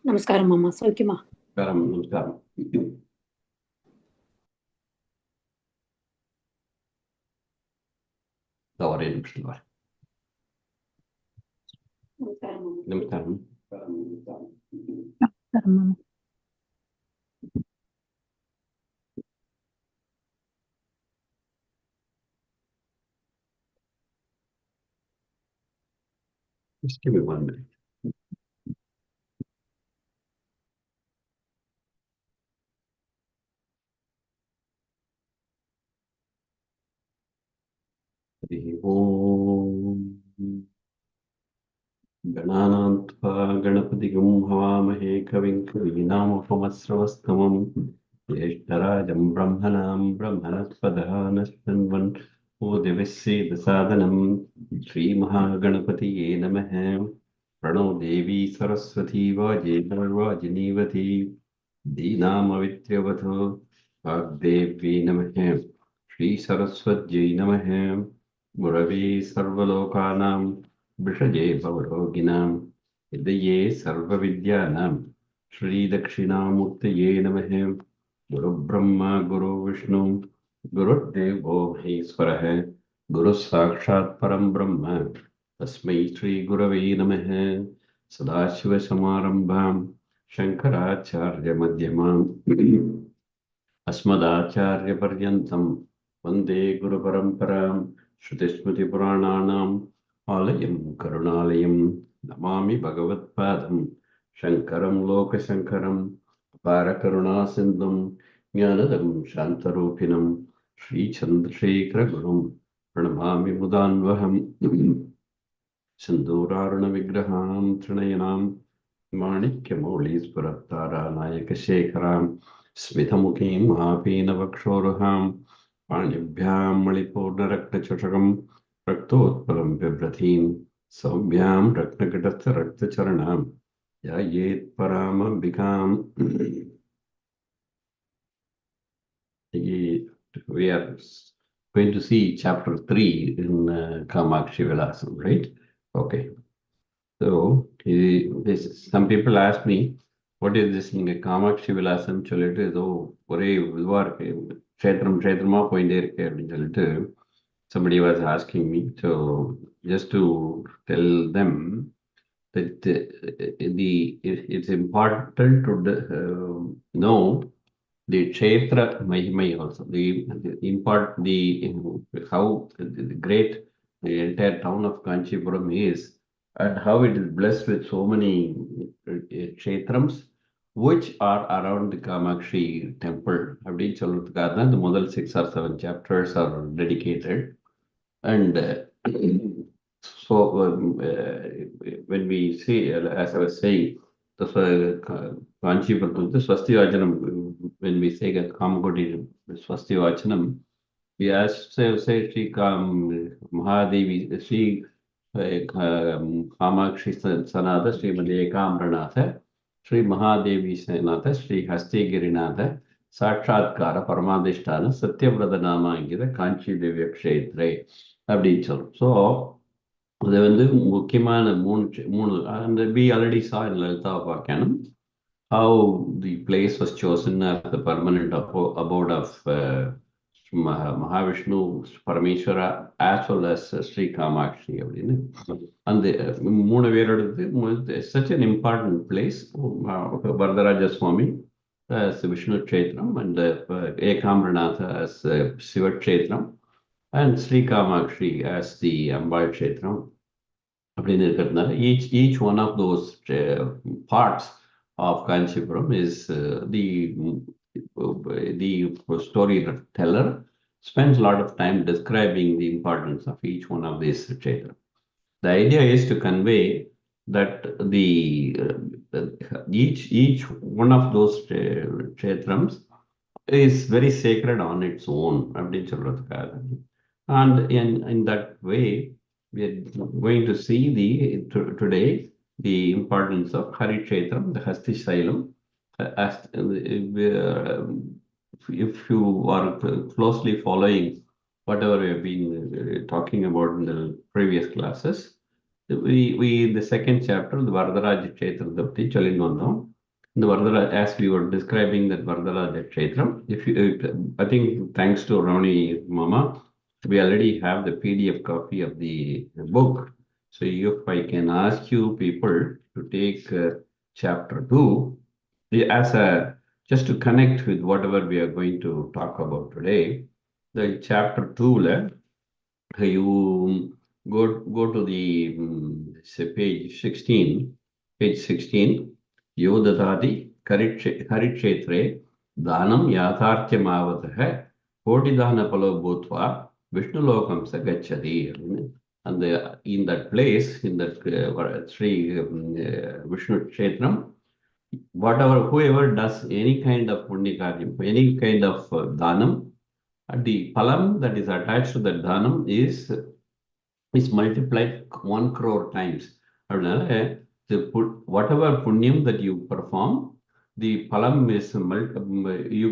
நமஸ்காரம் அம்மா. சௌக்கியமா? நமஸ்காரம். ஒரே நிமிஷம் வர. நமஸ்காரம். Just give me 1 minute. गणानान्त्वा गणपतिगुं हवामहे कविं कवीनामुपमस्रवस्तमम् ज्येष्ठराजं ब्रह्मणां ब्रह्मणस्पदः शृण्वन् दिवः सीदसादनं श्रीमहागणपतये नमः। प्रणो देवी सरस्वती वाजेर्वाजिनीवती दीनामवित्र्यवतो वाग्देव्यै नमः। श्रीसरस्वत्यै नमः। गुरवे सर्वलोकानां विषजे भवरोगिणां हृदये सर्वविद्यानां श्रीदक्षिणामूर्तये नमः। गुरुब्रह्मा गुरुविष्णु गुरुर्देवो महेश्वरः गुरुः साक्षात् परं ब्रह्म तस्मै श्रीगुरवे नमः। सदाशिवसमारम्भां शङ्कराचार्यमध्यमाम् अस्मदाचार्यपर्यन्तं वन्दे गुरुपरम्परां। श्रुतिस्मृतिपुराणानाम् आलयं करुणालयं नमामि भगवत्पादं शङ्करं लोकशङ्करम् अपारकरुणासिन्धुं ज्ञानदं शान्तरूपिणं श्रीचन्द्रशेखरगुरुं प्रणमामि मुदान्वहम्। सिन्दूरारुणविग्रहां त्रिनयनां माणिक्यमौळीस्फुरत्तारानायकशेखरां स्मितमुखीं आपीनवक्षोरुहां पाणिभ्यां मणिपूर्णरक्तचषकं रक्तोत्पलं बिभ्रतीं सौम्यां रत्नकटस्थरक्तचरणां ध्यायेत्परामम्बिकाम्। We are going to see chapter 3 in Kamakshi Vilasam, right? Okay. So, some people ask me, what is this in Kamakshi Vilasam? சொல்லிட்டு ஏதோ ஒரே இதுவா இருக்கு, க்ஷேத்திரமா போயிட்டே இருக்கு அப்படின்னு சொல்லிட்டு somebody was asking me. So, just to tell them that it's important to know the Kshetra Mahimai also, the how great the entire town of Kanchipuram is, and how it is blessed with so many Kshetrams which are around the Kamakshi temple. அப்படின்னு சொல்றதுக்காக தான் the முதல் 6 or 7 chapters are dedicated. And so when we see, as I was saying, the Kanchipuram, the Swastivachanam, when we say Kamakoti Swastivachanam, we say Sri Mahadevi, Sri Kamakshi Sanatha, Srimati Ekamranatha, Sri Mahadevi Sanatha, Sri Hastigirinatha, Sakshatkara Paramadhisthana, Satyavrata Nama Angida, Kanchi Divya Kshetre, அப்படின்னு சொல்றோம். So அது வந்து முக்கியமான மூணு and we already saw in Lalita Upakhyanam how the place was chosen as the permanent abode of Mahavishnu, Parameshwara, as well as Sri Kamakshi. And மூணு பேரோடது such an important place. Varadaraja Swami as Vishnu Kshetram, and Ekamranatha as Shiva Kshetram, and Sri Kamakshi as the Ambal Kshetram. Each one of those parts of Kanchipuram is the storyteller spends a lot of time describing the importance of each one of these kshetra. The idea is to convey that each one of those kshetrams is very sacred on its own. And in that way, we are going to see today the importance of Hari Kshetram, the Hasti Sailam. If you are closely following whatever we have been talking about in the previous classes, We in the second chapter, the Vardaraja Kshetram Dapti Chalindondam. The Vardara, as we were describing that Vardaraja Kshetram, if you, I think thanks to Ravani Mama, we already have the PDF copy of the book. So if I can ask you people to take chapter 2, as a just to connect with whatever we are going to talk about today, the chapter 2, you go to the say page 16, Yodadadi Harikshetre Danam Yatharthyamavatah Kodidana Palo Bhutva Vishnulokam Sagachadi. And in that place, in that Sri Vishnu Kshetram, whatever, whoever does any kind of punyakaryam, any kind of dhanam, the phalam that is attached to that dhanam is multiplied 1 crore times. அதனால whatever punyam that you perform, the phalam is you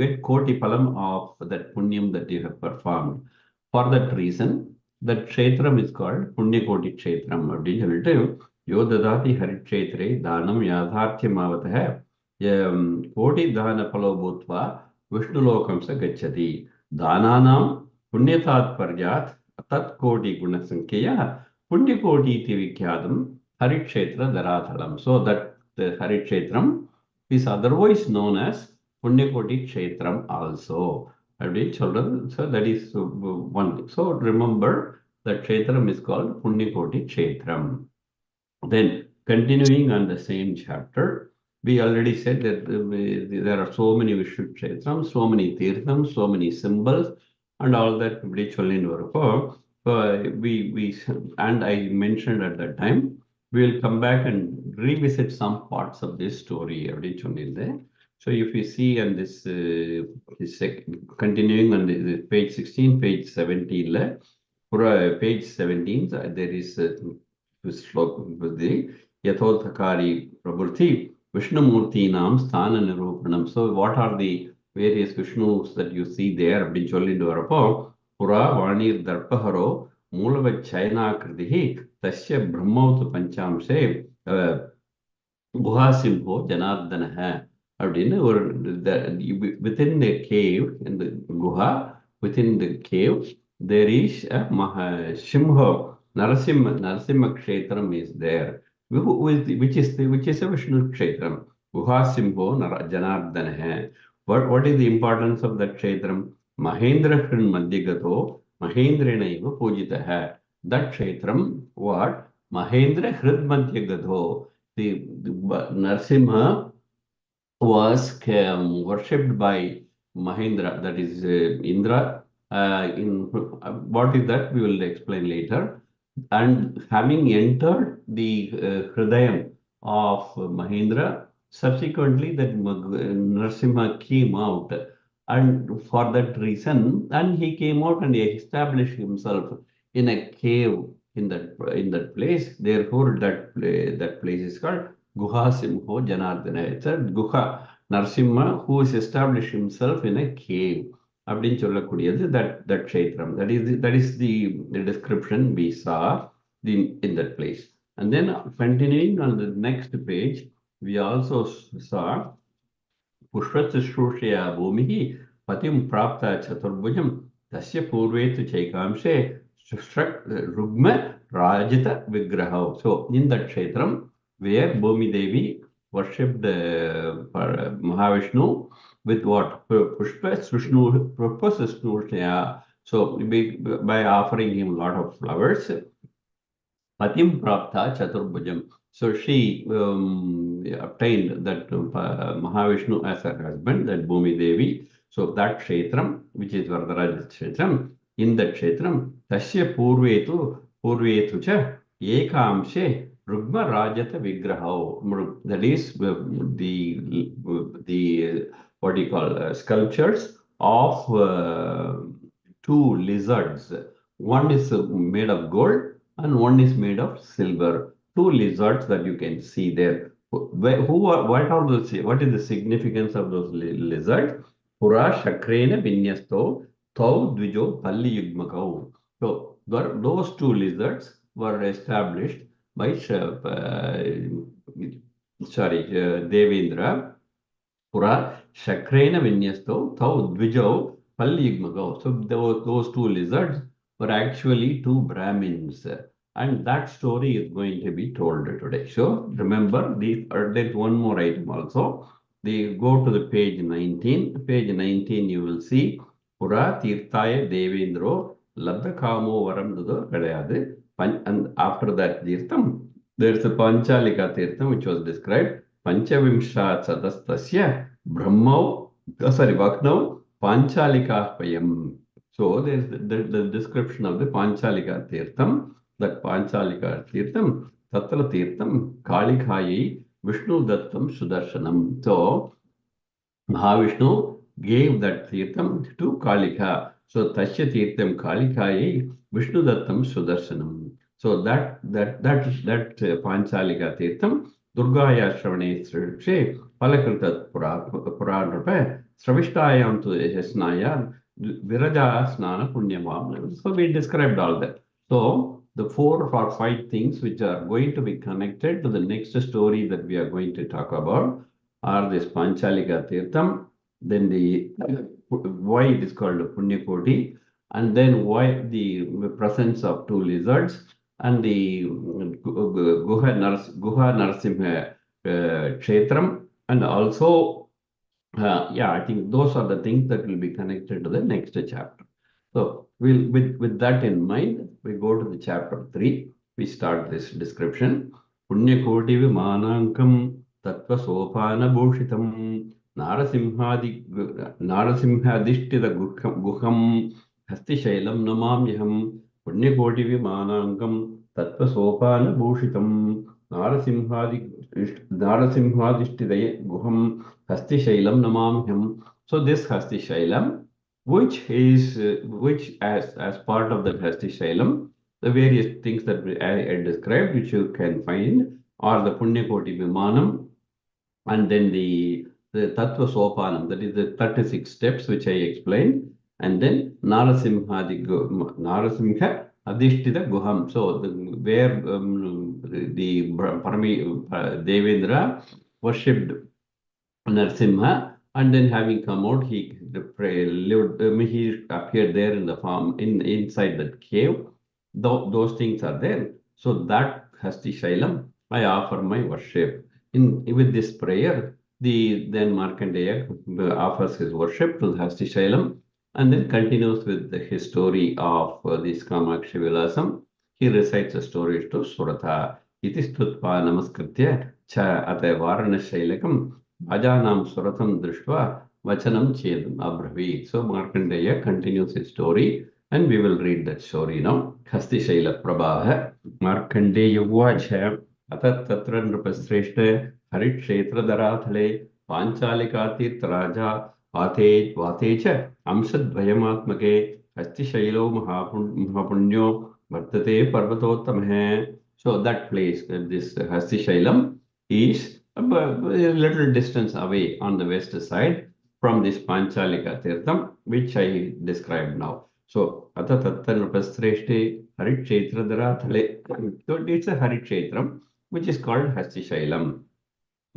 get koti phalam of that punyam that you have performed. For that reason, that kshetram is called punya koti kshetram. அப்படின்னு சொல்லிட்டு யோ ததாதி ஹரிக்ஷேத்ரே தானம் யாதார்த்தியமாவதः கோடி தான பலோ பூத்வா விஷ்ணுலோகம் ச கச்சதி தானானாம் புண்ணியதாத்பர்யாத் तत्कोटि गुणसंख्यया पुण्यकोटि इति विख्यातं Harikshetra धरातलं. So that the Harikshέτram is otherwise known as Punyakoti Kshetram also. அப்படின்னு சொல்றது. So that is one thing. So remember that Kshetram is called Punyakoti Kshetram. Then continuing on the same chapter, we already said that there are so many Vishnu Kshetrams, so many Tirthams, so many symbols, and all that we and I mentioned at that time we will come back and revisit some parts of this story. So if you see on this, continuing on the page 16, page 17, page 17, there is Yathothakari Prabhuti Vishnumurti Nam Sthana Nirupanam. So what are the various Vishnus that you see there? அப்படின்னு சொல்லிட்டு வரப்போ புறா வாணீர் தர்ப்பஹரோ மூலவச்சயனாகிருதி தஸ்ய பிரம்மௌத்து பஞ்சாம்சே குஹாசிம்போ ஜனார்தனஹ அப்படின்னு ஒரு within the cave, in the guha, within the cave, there is a Shimho, Narasimha Kshetram is there, which is a Vishnu Kshetram. Guhasimho Janardana. What is the importance of that Kshetram? Mahendra Hrin Madhyagato, Mahendrena Iva Pujitaha. That Kshetram, what? Mahendra Hrid Madhyagato. The Narasimha was worshipped by Mahendra, that is Indra. What is that? We will explain later. And having entered the Hridayam of Mahendra, subsequently that Narasimha came out, and for that reason, and he came out and established himself in a cave in that place. Therefore, that place is called Guha Simho Janardana. It's a Guha Narasimha who has established himself in a cave. அப்படின்னு சொல்லக்கூடியது that kshetram. That is the description we saw in that place. And then continuing on the next page, we also saw पुष्पशुश्रूषया भूमिः पतिं प्राप्ता चतुर्भुजं तस्य पूर्वे तु चैकांशे रुग्म राजित विग्रहौ. So in that kshetram where Bhumi Devi worshipped Mahavishnu with what? Pushpashushnushaya. So by offering him a lot of flowers, Patim Prapta Chaturbhujam. So she obtained that Mahavishnu as her husband, that Bhumi Devi. So that Kshetram, which is Vardaraja Kshetram, in that Kshetram, Tasya Purvetu cha Ekamshe Rugma Rajata Vigrahau. That is the what do you call sculptures of two lizards. One is made of gold and one is made of silver. Two lizards that you can see there. What is the significance of those lizards? Pura Shakrena Vinyasto Thau Dvijo Palli Yugmakau. So those two lizards were established by Devendra. Pura Shakrena Vinyasto, Thou Dvijo, Palyigmago. So those two lizards were actually two Brahmins. And that story is going to be told today. So remember, there's one more item also. They go to the page 19. Page 19, you will see Pura Tirthaya Devendro Labda Kamo Varam Dudo Kadayadu. And after that Tirtham, there's a Panchalika Tirtham which was described. Panchavimshat Sadastasya Brahmau, sorry, Vaknau, Panchalika. So there's the description of the Panchalika Tirtham, that Panchalika Tirtham, Tatra Tirtham, Kalikhayi, Vishnu Dattam Sudarshanam. So Mahavishnu gave that Tirtham to Kalika. So Tasya Tirtham Kalikaye Vishnu Dattam Sudarshanam. So that Panchalika Tirtham Durgaya Shravane Srikshe Palakrita Puranrupe Sravishayam to Yasnaya Viraja Snana Punyamam. So we described all that. So the 4 or 5 things which are going to be connected to the next story that we are going to talk about are this Panchalika Tirtham, then the why it is called Punyakoti, and then why the presence of two lizards, and the Guha Narasimha Kshetram, and also, yeah, I think those are the things that will be connected to the next chapter. So with that in mind, we go to the chapter 3. We start this description. Punyakoti Vimanankam Tattva Sopana Bhushitam Narasimhadishtita Guham Hasti Shailam Namamyaham Punyakoti Vimanankam Tattva Sopana Bhushitam Narasimhadishtita Guham Hasti Shailam Namamyaham. So this Hasti Shailam, which as part of the Hasti Shailam, the various things that I described, which you can find, are the Punyakoti Vimanam, and then the Tattva Sopanam, that is the 36 steps which I explained, and then Narasimha Adhishtita Guham. So where the Devendra worshipped Narsimha, and then having come out, he lived. He appeared there in the farm, inside that cave. Those things are there. So that Hasti Shailam, I offer my worship. With this prayer, then Markandeya offers his worship to Hasti Shailam, and then continues with his story of this Kamakshi Vilasam. He recites a story to Surata. Iti stutpa namaskritya cha ate varana shailakam Ajanam Suratam Drishva Vachanam Chedam Abravit. So Markandeya continues his story, and we will read that story now. Hasti Shaila Prabha Markandeya Vacha Atat Tatra Nrupasreshta Harit Kshetra Darathale Panchalika Tirtharaja Vatecha Amsad Vayamatmake Hasti Shailo Mahapunyo Vartate Parvatottamhe. So that place, this Hasti Shailam, is a little distance away on the west side from this Panchalika Tirtham, which I described now. So, Ata Tattan Upasreshte Haritkshetra Thale. So, it's a Haritkshetram, which is called Hasti Shailam.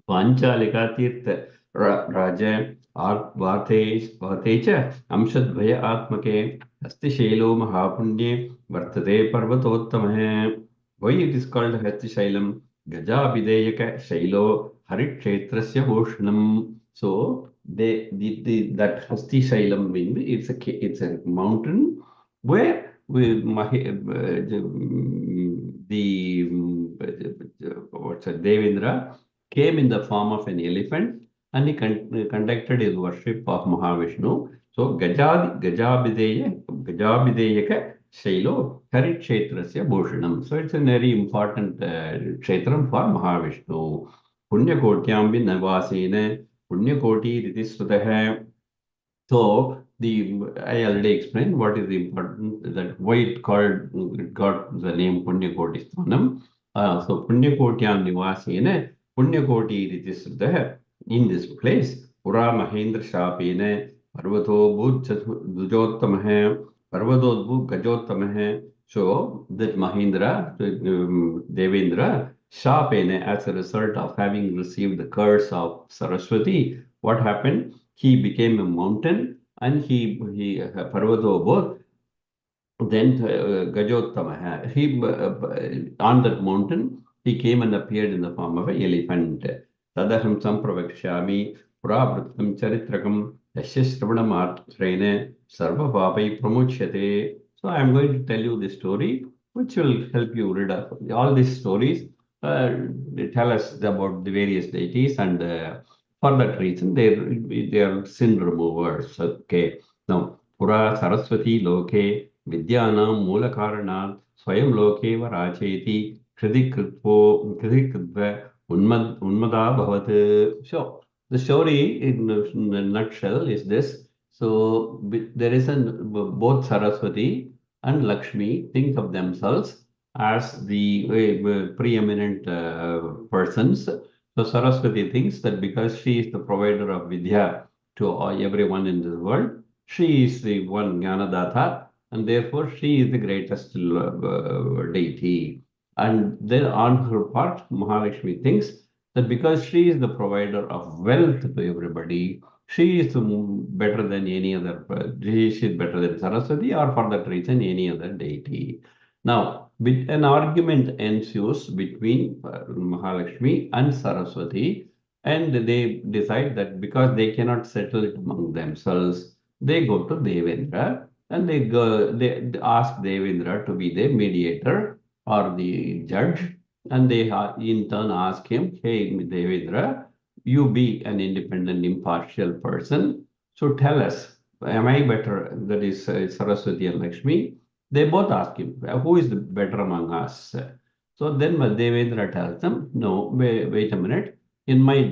Panchalika Tirtha Raja Vartecha Amshadvaya Atmake Hasti Shailo Mahapunye Vartate Parvatottamhe. Why it is called Hasti Shailam? Gaja Videyaka Shailo Haritkshetrasya Bhushanam. So that Hasti Shailam means it's a mountain where Devendra came in the form of an elephant, and he conducted his worship of Mahavishnu. So Gajabideyaka Shailo Harikshetrasya Bhushanam. So it's a very important kshetram for Mahavishnu. Punyakotyambi Navasena Punyakoti Ritisrutaha. So I already explained what is the important, that why it got the name Punyakoti Sthanam. So Punyakotyam Nivasena Punyakoti Ritisrutaha. In this place, Pura Mahendra Shapene Parvato Bhujotamahe Parvadodbu Gajottamahe So that Mahindra, Devendra, Shapene, as a result of having received the curse of Saraswati, what happened? He became a mountain and he Parvato then Gajottama, on that mountain, he came and appeared in the form of an elephant. Tadaham sampravakshami puravritam charitrakam yasya shravanam sarva papai pramuchyate. So I am going to tell you the story, which will help you read up. All these stories they tell us about the various deities, and for that reason, they are sin removers. Okay. Now, Pura Saraswati Loke विद्यानां मूलकारणात् स्वयं लोकेव राचेति कृधिकृत्व उन्मदा. So the story in a nutshell is this. So there is both Saraswati and Lakshmi think of themselves as the preeminent persons. So Saraswati thinks that because she is the provider of Vidya to everyone in this world, she is the one Jnanadatha, and therefore she is the greatest deity. And then on her part, Mahalakshmi thinks that because she is the provider of wealth to everybody, she is better than any other, she is better than Saraswati, or for that reason, any other deity. Now, an argument ensues between Mahalakshmi and Saraswati, and they decide that because they cannot settle it among themselves, they go to Devendra and they ask Devendra to be the mediator or the judge, and they in turn ask him, "Hey, Devendra, you be an independent, impartial person. So tell us, am I better?" That is Saraswati and Lakshmi. They both ask him, "Who is the better among us?" So then Devendra tells them, "No, wait a minute. In my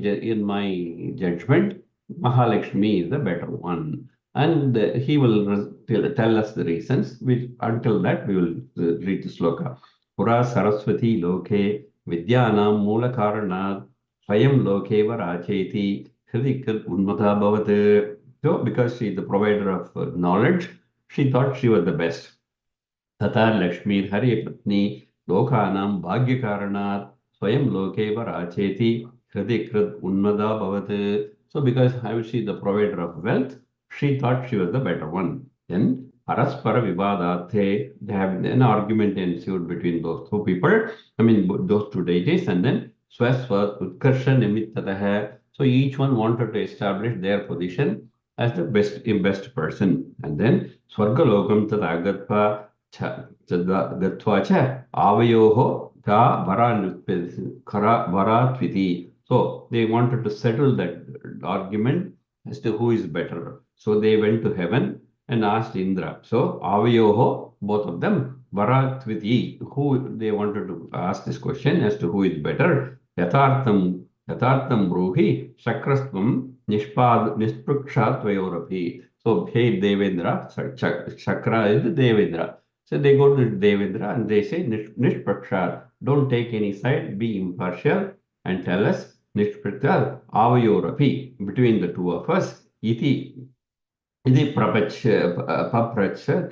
judgment, Mahalakshmi is the better one." And he will tell us the reasons, which until that we will read the sloka. Pura Saraswati Loke Vidyanam Mula Karanat Swayam Lokeva Racheti Hridikrit Unmata Bhavat. So, because she is the provider of knowledge, she thought she was the best. तथा लक्ष्मीर्हरिपत्नी लोकानां भाग्यकारणात् स्वयं लोकेव राचेति हृदि कृत उन्मदा भवत्. So because how is she the provider of wealth, she thought she was the better one. Then Paraspara Vivadate, they have an argument ensued between those two people, I mean those two deities, and then Swaswat Utkarsha Nimittataha. So each one wanted to establish their position as the best person. And then Swargalokam Tadagatpa गत्वा च आवयोः का varatviti. So they wanted to settle that argument as to who is better. So they went to heaven and asked Indra. So avayoho, both of them, varatviti, who they wanted to ask this question as to who is better. Yathartham bruhi shakrastvam nisprukshatvayorapi. So hey Devendra, Chakra is Devendra. So they go to Devendra and they say, Nishpraksha, don't take any side, be impartial and tell us, Nishpraksha, avayorapi, between the two of us, iti, iti paprach, paprach,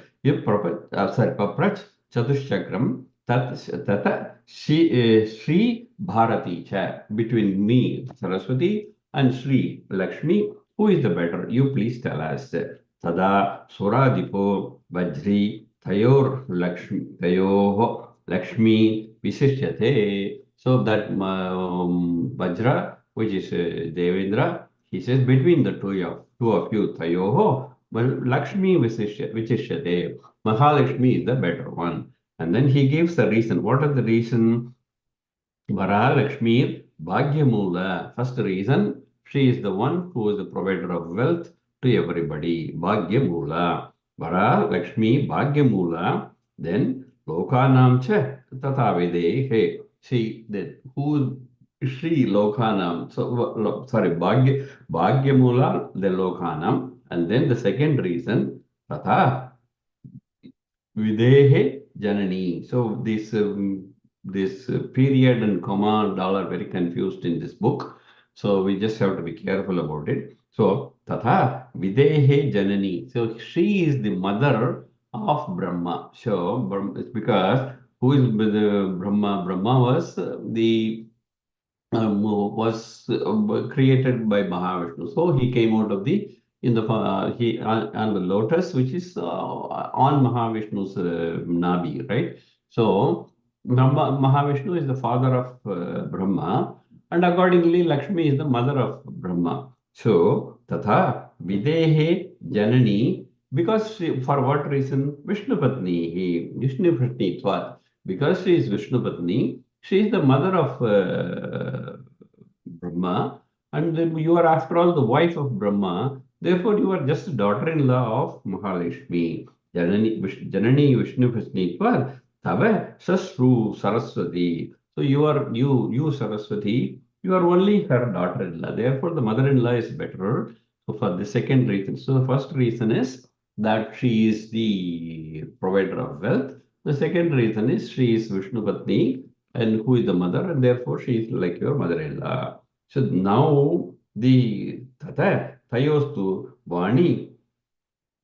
chatushchakram, tata, Sri Bharati cha, between me, Saraswati, and Sri Lakshmi, who is the better? You please tell us. Tada Suradipo Vajri Tayoh Lakshmi Visishyate. So that Vajra, which is Devendra, he says between the two of you, Tayoho, but Lakshmi Visishyate. Mahalakshmi is the better one. And then he gives the reason. What is the reason? Varahalakshmi Bhagyamula. First reason, she is the one who is the provider of wealth to everybody. Bhagyamula. Varahalakshmi Bhagyamula. Then Lokanam cha Tatavide. Hey, see that who Shri Lokanam. So sorry, Bhagyamula, the Lokanam. And then the second reason, Tata Videhe Janani. So this period and comma and all are very confused in this book. So we just have to be careful about it. So Tatha Videhe Janani. So she is the mother of Brahma. So it's because who is the Brahma? Brahma was the was created by Mahavishnu. So he came out of the in the he on the lotus, which is on Mahavishnu's nabi, right? So Mahavishnu is the father of Brahma, and accordingly, Lakshmi is the mother of Brahma. So Tatha Videhe Janani, because for what reason? Vishnu Patni, Vishnu Patni Tvat, because she is Vishnu Patni. She is the mother of Brahma, and then you are, after all, the wife of Brahma. Therefore, you are just daughter-in-law of Mahalakshmi. Janani Vishnu Prasnitva Tava Sasru Saraswati. So you Saraswati, you are only her daughter-in-law. Therefore, the mother-in-law is better. So for the second reason. So the first reason is that she is the provider of wealth. The second reason is she is Vishnu Patni, and who is the mother, and therefore she is like your mother-in-law. So now the Tata Tayostu Vani.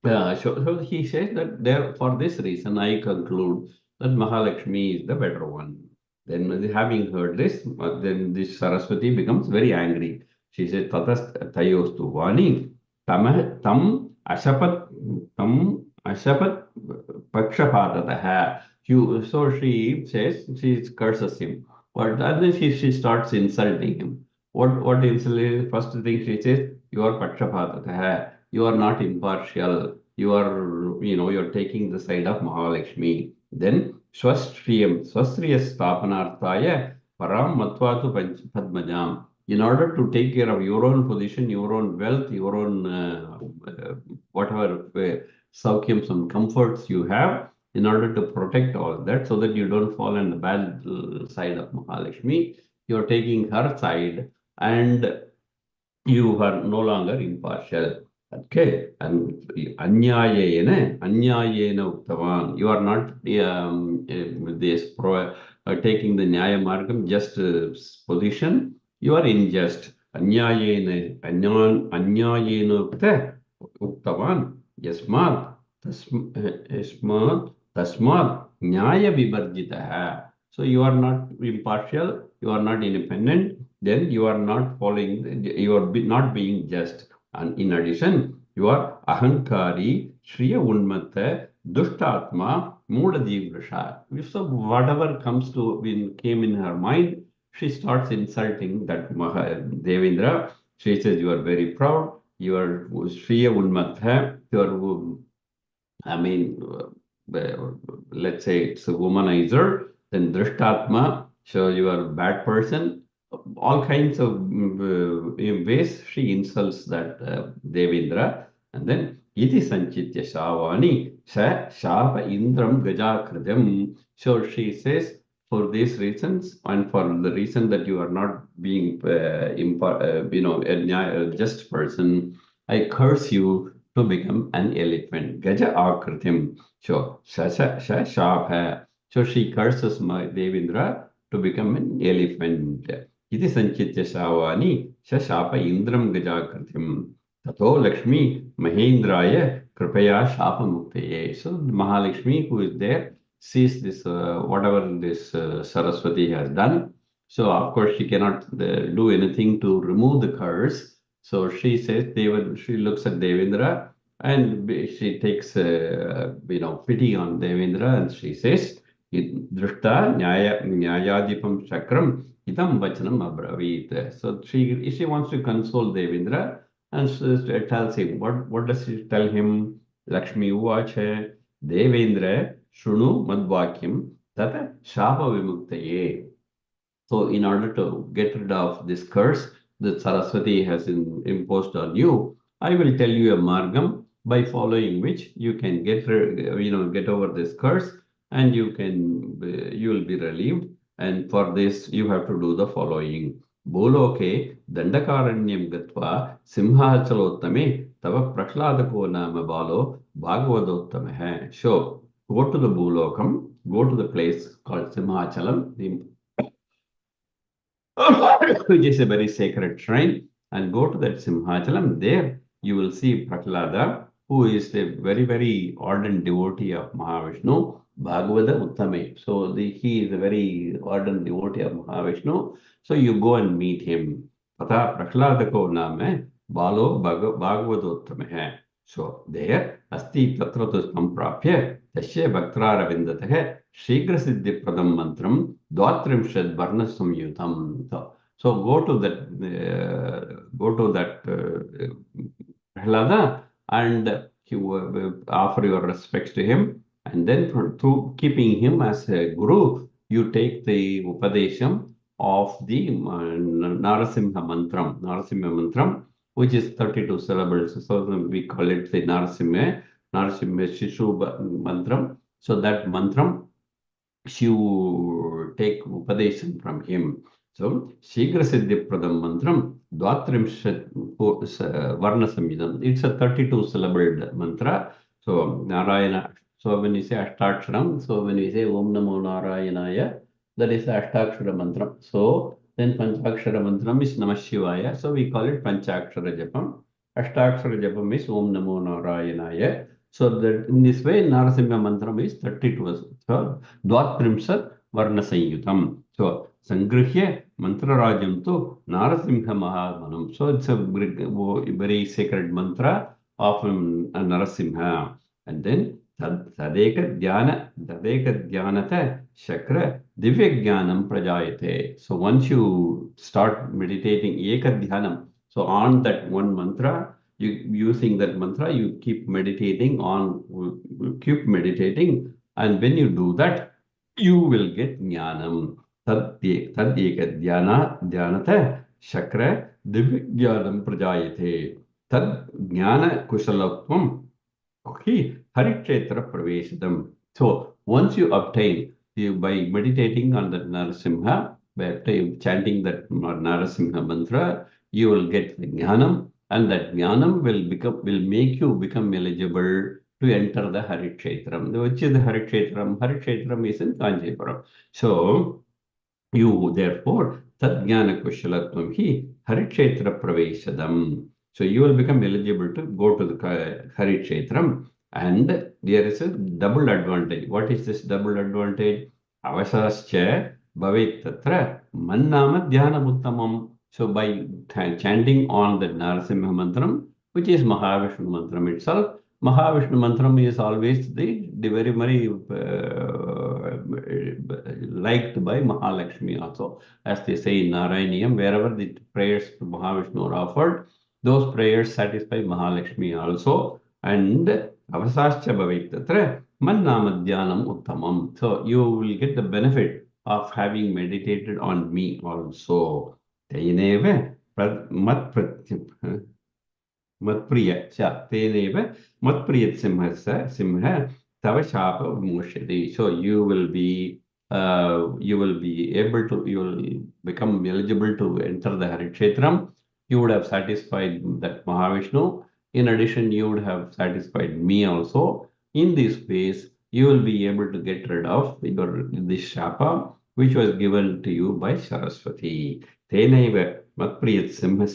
So he says that there for this reason I conclude that Mahalakshmi is the better one. Then having heard this, then this Saraswati becomes very angry. She says, Tatas Tayostu Vani tam ashapat pakshapatataha. So she says, she curses him. But then she starts insulting him. What insult? First thing she says, you are pakshapatataha. You are not impartial. You're taking the side of Mahalakshmi. Then Swastriya Stapanarthaya Param Matvatu Padmajam. In order to take care of your own position, your own wealth, your own whatever saukyams and comforts you have, in order to protect all that, so that you don't fall on the bad side of Mahalakshmi, you're taking her side, and you are no longer impartial. Okay, and anyayena uktavan. You are not taking the nyaya margam, just position. You are unjust. Anyayena uktavan. Yasmat nyaya vibarjitaha. So you are not impartial. You are not independent. Then you are not following, you are not being just. And in addition, you are ahankari, shriya unmatta, dushtatma, mudadivrisha. So whatever comes to when came in her mind, she starts insulting that Devendra. She says, you are very proud, you are shriya unmatta, you are I mean, let's say it's a womanizer, then Drishtatma, so you are a bad person. All kinds of ways she insults that Devendra. And then, Iti Sanchitya Shavani, Sa Shava Indram Gajakridam. So she says, for these reasons, and for the reason that you are not being, a just person, I curse you to become an elephant. Gaja Akritim. So, Shasha. So she curses my Devendra to become an elephant. Iti Sanchitya Shavani Shashapa Indram Gajakritim. Tato Lakshmi Mahendraya Kripaya Shapa Muktaye. So Mahalakshmi, who is there, sees this whatever this Saraswati has done. So of course she cannot do anything to remove the curse. So she says, she looks at Devendra, and she takes pity on Devendra, and she says, Drishta Nyayadipam Chakram Itam Vachanam Abravit. So she wants to console Devendra, and she tells him, what does she tell him? Lakshmi Uvacha Devendra Shunu Madvakyam Tata Shapa Vimuktaye. So in order to get rid of this curse that Saraswati has imposed on you, I will tell you a margam by following which you can get over this curse, and you will be relieved. And for this, you have to do the following. Boloke Dandakaranyam Gatva Simhachalottame Tava Prahladako Nama Balo Bhagavadottamaha. So go to the Bulokam, go to the place called Simhachalam, which is a very sacred shrine, and go to that Simhachalam. There you will see Prahlada, who is a very, very ardent devotee of Mahavishnu, Bhagavata Uttame. So he is a very ardent devotee of Mahavishnu. So you go and meet him. Tata Prahladako Name Balo Bhagavadottame. So there, Asti Tatratus Samprapya, Tasya Bhaktraravindatah, Shigra Siddhi Pradam Mantram, Dvatrimshad Varna Samyutam. So go to that Prahlada and you offer your respects to him, and then through keeping him as a guru, you take the Upadesham of the Narasimha mantram, which is 32 syllables. So we call it the Narasimha Shishu mantram. So that mantram you take Upadesham from him. So, Shigra Siddhi Pradam Mantram, Dvatrimshat Varna Samhidam. It's a 32 syllabled mantra. So, Narayana. So, when you say Ashtaksharam, so when we say Om Namo Narayanaya, that is the Ashtakshara mantra. So, then Panchakshara mantram is Namah Shivaya. So, we call it Panchakshara Japam. Ashtakshara Japam is Om Namo Narayanaya. So, that in this way, Narasimha mantram is 32. So, Dvatrimsat Varna Sanyutam. So, Sangrihya Mantrarajam to Narasimha Mahamanam. So, it's a very sacred mantra of Narasimha. And then Tadeka Dhyanata Shakra Divya Jnanam Prajayate. So, once you start meditating Eka Dhyanam, so on that one mantra, using that mantra, you keep meditating, and when you do that, you will get jnanam. Tadyeka dhyanata shakra divijnanam prajayate. Tad jnana kushalatvam. Okay, Harikshetra Praveshadam. So once you obtain, by meditating on that Narasimha, by chanting that Narasimha mantra, you will get the jnanam, and that jnanam will make you become eligible to enter the Harikshetram. Which is the Harikshetram? Harikshetram is in Kanchipuram. So you therefore Tadjnana Kushalatvam hi Harikshetra Praveshadam. So you will become eligible to go to the Harikshetram, and there is a double advantage. What is this double advantage? Avasascha Bhavet Tatra Mannama Dhyanamuttamam. So by chanting on the Narasimha mantram, which is Mahavishnu mantram itself, Mahavishnu mantram is always the very, very liked by Mahalakshmi also. As they say in Narayaniyam, wherever the prayers to Mahavishnu are offered, those prayers satisfy Mahalakshmi also. And Avasascha Bhavik Tatra Mannamadhyanam Uttamam. So you will get the benefit of having meditated on me also. Taineva Mat Matpriya Teneva Matpriyat Simha Tava Shapa Mushadi. So you will be able to, you will become eligible to enter the Harikshetram. You would have satisfied that Mahavishnu. In addition, you would have satisfied me also. In this ways, you will be able to get rid of this Shapa, which was given to you by Saraswati. Tenaiva Matpriyat Simha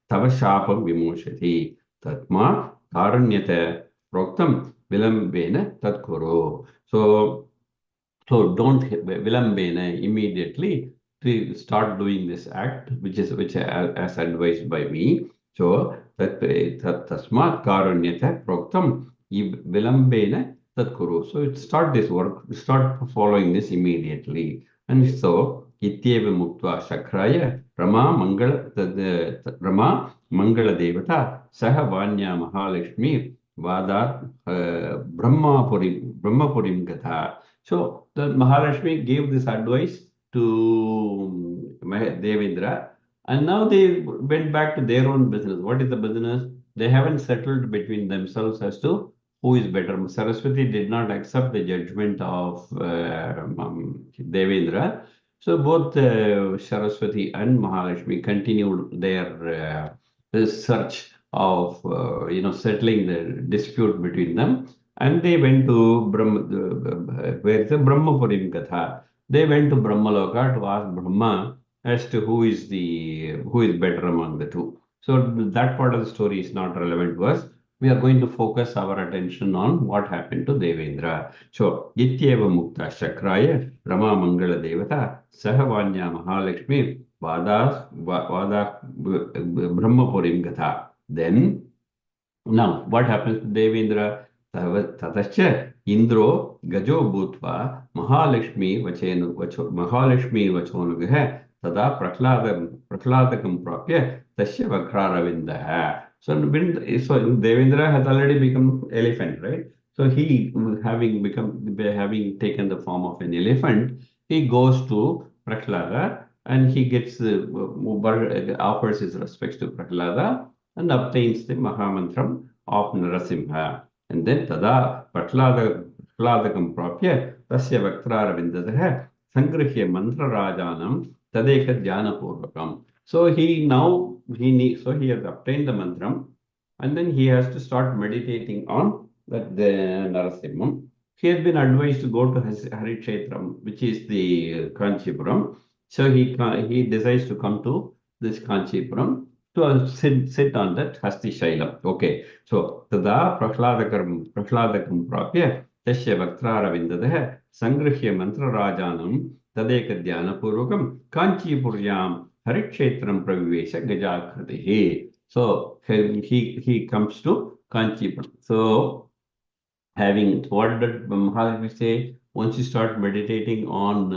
Tava Shapam Vimoshati. Tatma Karanyata Proktam Vilambena Tatkuru. So don't vilambena immediately to start doing this act, which as advised by me. So tasmat karanyata proktam vilambena tatkuru. So start this work, start following this immediately. And so ityeva muktva shakraya Rama Mangala Devata Saha Vanya Mahalakshmi Vadat Brahmapurim Gatha. So the Mahalakshmi gave this advice to Devendra, and now they went back to their own business. What is the business? They haven't settled between themselves as to who is better. Saraswati did not accept the judgment of Devendra. So both Saraswati and Mahalakshmi continued their search of settling the dispute between them, and they went to where is the Brahmapurim Gatha. They went to Brahmaloka to ask Brahma as to who is better among the two. So that part of the story is not relevant to us. we are going to focus our attention on what happened to Devendra. So, Ityeva Mukta Shakraya, Rama Mangala Devata, Sahavanya Mahalakshmi, Vada Brahmapurim Gatha. Then, now, what happens to Devendra? Tatascha Indro Gajo Bhutva Mahalakshmi Mahalakshmi Vachonugaha Tada Prahladakam Prapya Tasya Vakraravindaha. So Devendra has already become elephant, right? So he having taken the form of an elephant, he goes to Prahlada and he gets offers his respects to Prahlada and obtains the Mahamantram of Narasimha. And then Tada Prahladakam Prapya Tasya Vaktraravindaha Sangrihya Mantra Rajanam Tadeka Dhyana Purvakam. So he has obtained the mantram and then he has to start meditating on that the Narasimham. He has been advised to go to Harikshetram, which is the Kanchipuram. So he decides to come to this Kanchipuram to sit on that Hasti Shailam. Okay. So Tada Prahladakam Prapya Tasya Vaktraravindadah Sangrihya Mantra Rajanam Tadeka Dhyana Purvakam Kanchipuryam Harikshetram Pravivesha Gajakritihi. So he comes to Kanchipuram. So having what did Mahalakshmi say? Once you start meditating on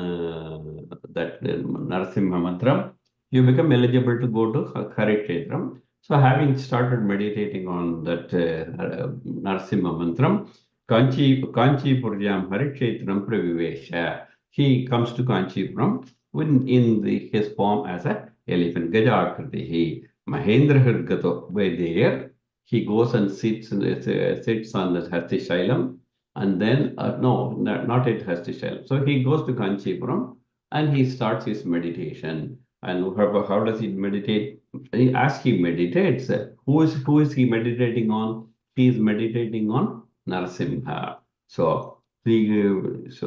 that Narasimha mantra, you become eligible to go to Harikshetram. So having started meditating on that Narasimha mantra, Kanchipuram Harikshetram Pravivesha. He comes to Kanchipuram his form as a elephant, Gajakritihi. Mahendra Hirgato, where there he goes and sits on the Hasti Shailam, and then no, not at Hasti Shailam. So he goes to Kanchipuram and he starts his meditation. And how does he meditate? As he meditates, who is he meditating on? He is meditating on Narasimha. So his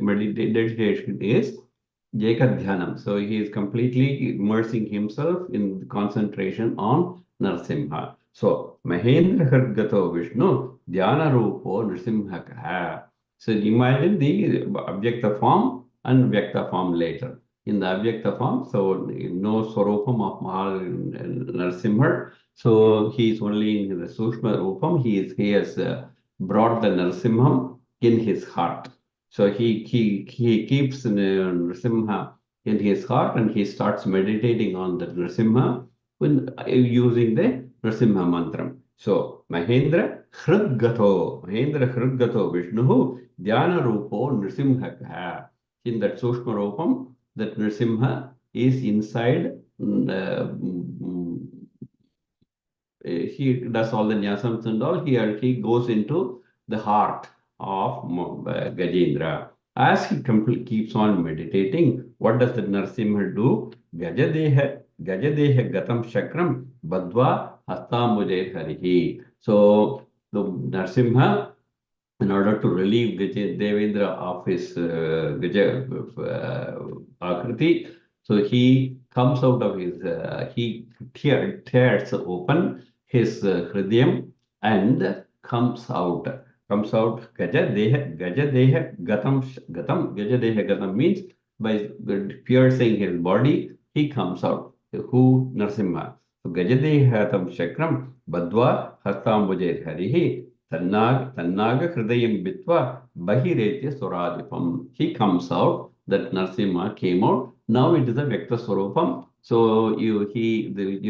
meditation is Jekadhyanam. So he is completely immersing himself in concentration on Narasimha. So Mahendra Hargato Vishnu Dhyana Rupo Narasimhakaha. So imagine the Abhyakta form and Vyakta form later. In the Abhyakta form, so no Swarupam of Mahal Narasimha. So he is only in the Sushma Rupam. He has brought the Narasimham in his heart. So he keeps Narasimha in his heart and he starts meditating on the Narasimha using the Narasimha mantram. So Mahendra Hridgato Vishnu Dhyana Rupo Narasimhaka. In that Sushma Rupam, that Narasimha is inside. He does all the nyasams and all. He goes into the heart of Gajendra. As he keeps on meditating, what does the Narasimha do? Gajadeha Gatam Shakram Badva Hastamuje Harihi. So the Narasimha, in order to relieve Devendra of his Akriti, so he comes out of his, he tears open his Hridayam and comes out Gajadeha Gatam means by piercing his body, he comes out. Who? Narasimha. So Gajadeha Gatam Shakram Badva Hastambujer Harihi Tannaga Hridayam Bitva Bahiretya Swaradipam. He comes out, that Narasimha came out. Now it is a Vyakta Swarupam. So you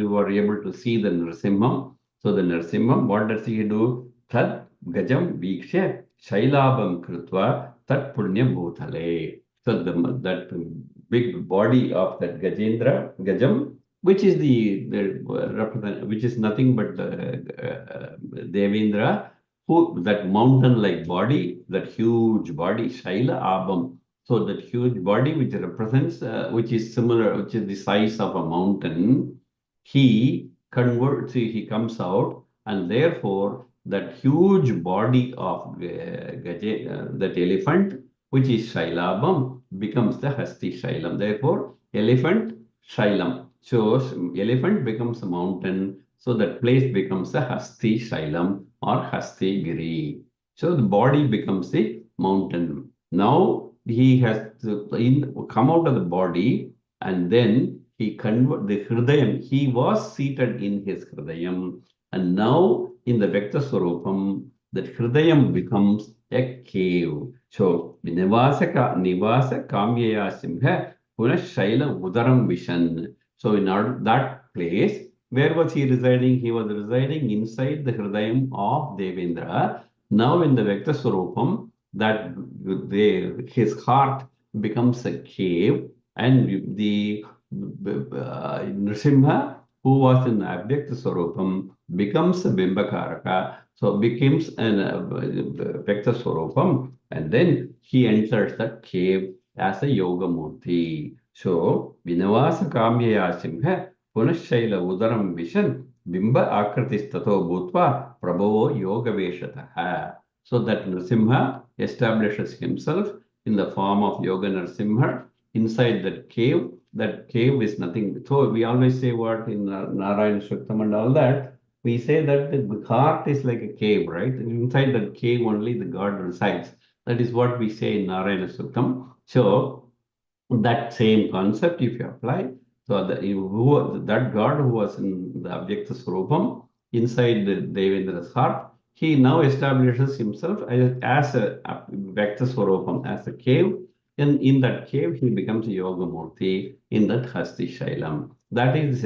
were able to see the Narasimham. So the Narasimham, what does he do? Tad Gajam Viksha Shailabam Krutva Tat Punya Bhutale. So that big body of that Gajam, which is which is nothing but Devendra, that mountain-like body, that huge body, Shaila Abam. So that huge body which represents, which is the size of a mountain, he comes out, and therefore that huge body of that elephant, which is Shailabam, becomes the Hasti Shailam. Therefore, elephant Shailam. So elephant becomes a mountain. So that place becomes a Hasti Shailam or Hasti Giri. So the body becomes the mountain. Now he has to come out of the body, and then he convert the Hridayam. He was seated in his Hridayam, and now in the Vekta Swarupam, that Hridayam becomes a cave. So Nivasa Kamyaya Simha Puna Shaila Udaram Vishan. So in that place, where was he residing? He was residing inside the Hridayam of Devendra. Now in the Vekta Swarupam, that his heart becomes a cave, and the Nrsimha, who was in Abhyakta Swarupam, becomes a Bimbakaraka, so becomes an Vekta Swarupam, and then he enters the cave as a Yoga Murti. So, Vinavasa Kamyaya Simha, Punashaila Udaram Vishan, Bimba Akritistato Bhutva, Prabhavo Yoga Veshataha. So that Nrsimha establishes himself in the form of Yoga Nrsimha inside that cave. That cave is nothing. So we always say what in Narayan Shuktam and all that. We say that the heart is like a cave, right? Inside that cave only the God resides. That is what we say in Narayana Suktam. So that same concept, if you apply, so that God who was in the Abhyakta Swarupam inside the Devendra's heart, he now establishes himself as a Vyakta Swarupam, as a cave. And in that cave, he becomes a Yoga Murti in that Hasti Shailam. That is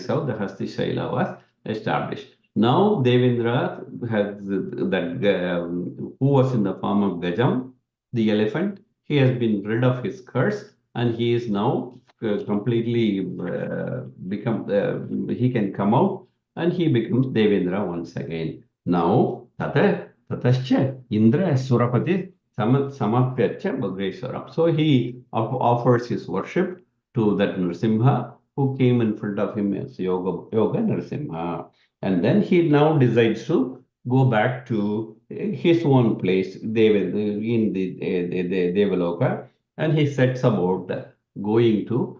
how the Hasti Shaila was established. Now Devendra has who was in the form of Gajam, the elephant. He has been rid of his curse, and he is now completely become. He can come out, and he becomes Devendra once again. Now tatascha Indra Surapati Samapyacha Bhagreswaram. So he offers his worship to that Nrsimha who came in front of him as Yoga Nrsimha. And then he now decides to go back to his own place, in the Devaloka, and he sets about going to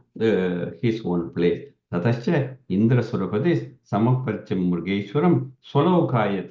his own place. Tatascha Indra Surapatis Samaparcham Murgeshwaram Swalokaya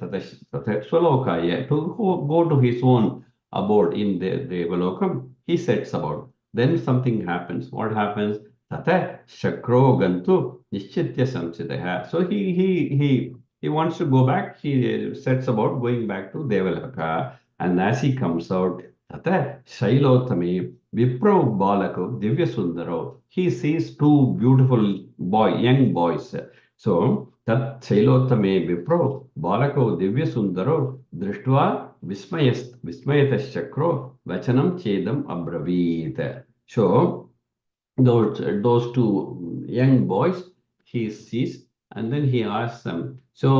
Swalokaya to go to his own abode in the Devalokam, he sets about. Then something happens. What happens? Tata Shakro Gantu Nishchitya Samsidaha. So he wants to go back. He sets about going back to Devalaka. And as he comes out, Tata Shailotami Vipro Balako Divya Sundaro. He sees two beautiful young boys. So Tat Shailotame Vipro Balako Divya Sundaro Drishtva Vismayataschakro Vachanam Chedam Abravit. So those two young boys he sees, and then he asks them, so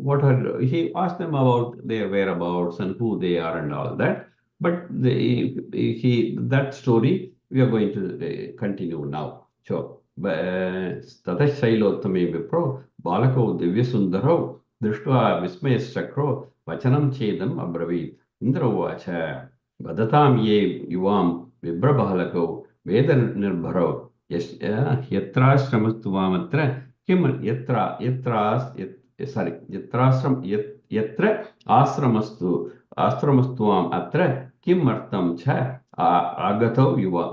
what are he asks them about their whereabouts and who they are and all that. But that story we are going to continue now. So ततः विप्रो बालको दिव्यसुन्दरौ दृष्ट्वा विस्मयश्चक्रो वचनं चेदम् अब्रवीत् इन्द्र उवाच वदतां ये युवां विभ्रबालकौ वेदनिर्भरौ यत्राश्रमस्त्वामत्र किं यत्र आश्रमस्त्वाम् अत्र किमर्थं च आगतौ युवा.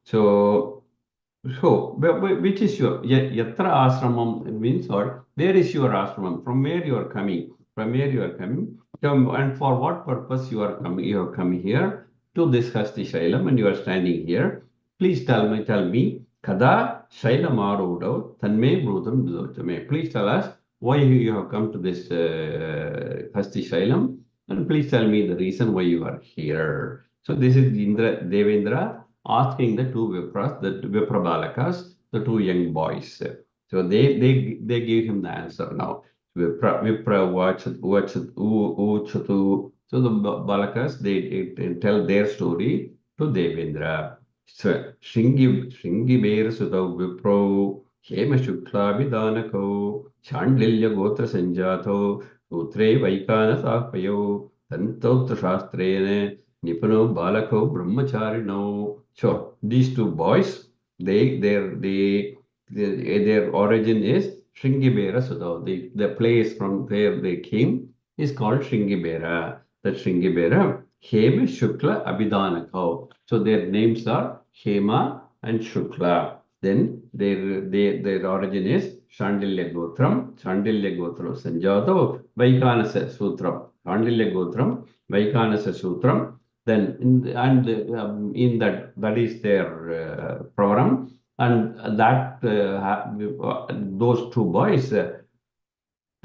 So, which is your yatra ashramam means what? Where is your ashramam? From where you are coming? From where you are coming? And for what purpose you are coming? You are coming here to this Hasti Shailam, and you are standing here. Please tell me, Kada Shailam Arudau Tanme Brutam Dutame. Please tell us why you have come to this Hasti Shailam, and please tell me the reason why you are here. So this is Devendra asking the two Vipras, the Viprabalakas, the two young boys. So they give him the answer now. Vipra Uchatu. So the Balakas, they tell their story to Devendra. So Shringi Bear Sudau Vipro, Hema Shukla Vidanako, Chandilya Gotra Sanjato, Utre Vaikana Sapayo, Tantotra Shastrene, Nipano Balako Brahmacharino. So these two boys, Their origin is Shringibera Sudha. The place from where they came is called Shringibera. That Shringibera, Hema, Shukla, Abhidanakau. So their names are Hema and Shukla. Then their origin is Shandilya Gotram, Shandilya Gotram Sanjato, Vaikanasa Sutram. Shandilya Gotram, Vaikanasa Sutram. Then in that is their program, and those two boys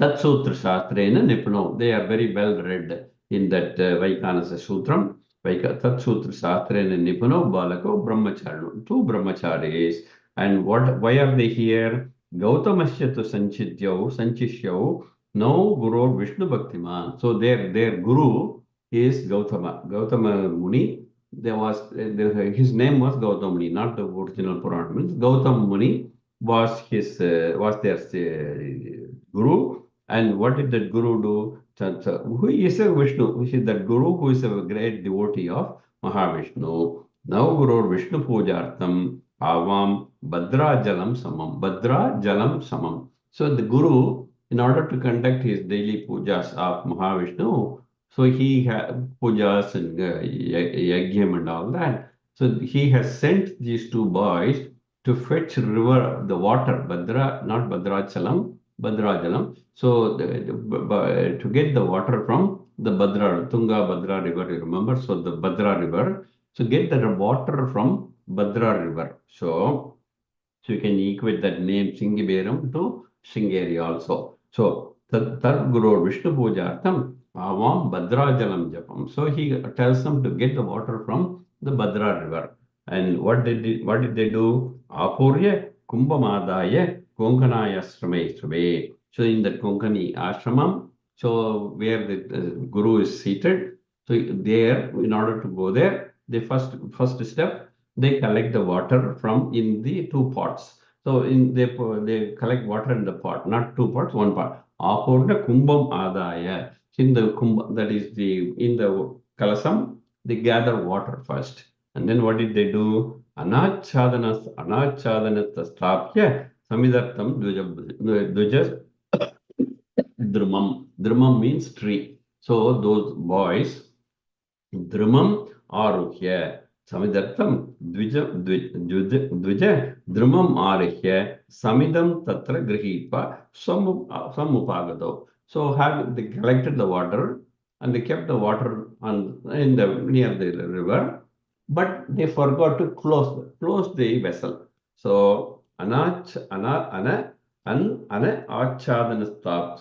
Tatsutra Shastrena Nipuno. They are very well read in that Vaikanasa Sutram. Tatsutra Shastrena Nipuno Balako Brahmacharya. Two brahmacharis. And why are they here? Gautamasya to Sanchishyau, no Guru Vishnu Bhaktiman. So their guru is Gautama. Gautama Muni. His name was Gautama Muni, not the original Puran. Means Gautama Muni was their guru. And what did that guru do? Who is a Vishnu? Which is that guru who is a great devotee of Mahavishnu. Now Guru Vishnu Pujartam Avam Badra Jalam Samam. Badra Jalam Samam. So the guru, in order to conduct his daily pujas of Mahavishnu, so he had pujas and yajnam and all that. So he has sent these two boys to fetch river, the water, Badra, not Badrachalam, Badrajalam. So to get the water from the Badra, Tunga Badra river, you remember? So the Badra river. So get the water from Badra river. So you can equate that name Singiberam to Singeri also. So Tar Guru Vishnu Pujartam Avam Badrajalam Japam. So he tells them to get the water from the Badra river. And what did they do? Apurya Kumbhamadaya Konkanaya Srame. So in that Konkani ashramam, so where the Guru is seated, so there, in order to go there, the first step, they collect the water from in the two pots. So they collect water in the pot, not two pots, one pot. Apurna kumbham adaya. In the kumbh, that is in the kalasam, they gather water first. And then what did they do? Anachadanas stapya samidartam dvija drumam. Drumam means tree. So those boys Drumam Aruhya. Samidartham Dvija Drumam Aruhya Samidam Tatra Grihitva Samupagado. So they collected the water and they kept the water near the river, but they forgot to close the vessel. So Anach Ana Ana Ana Achadanasta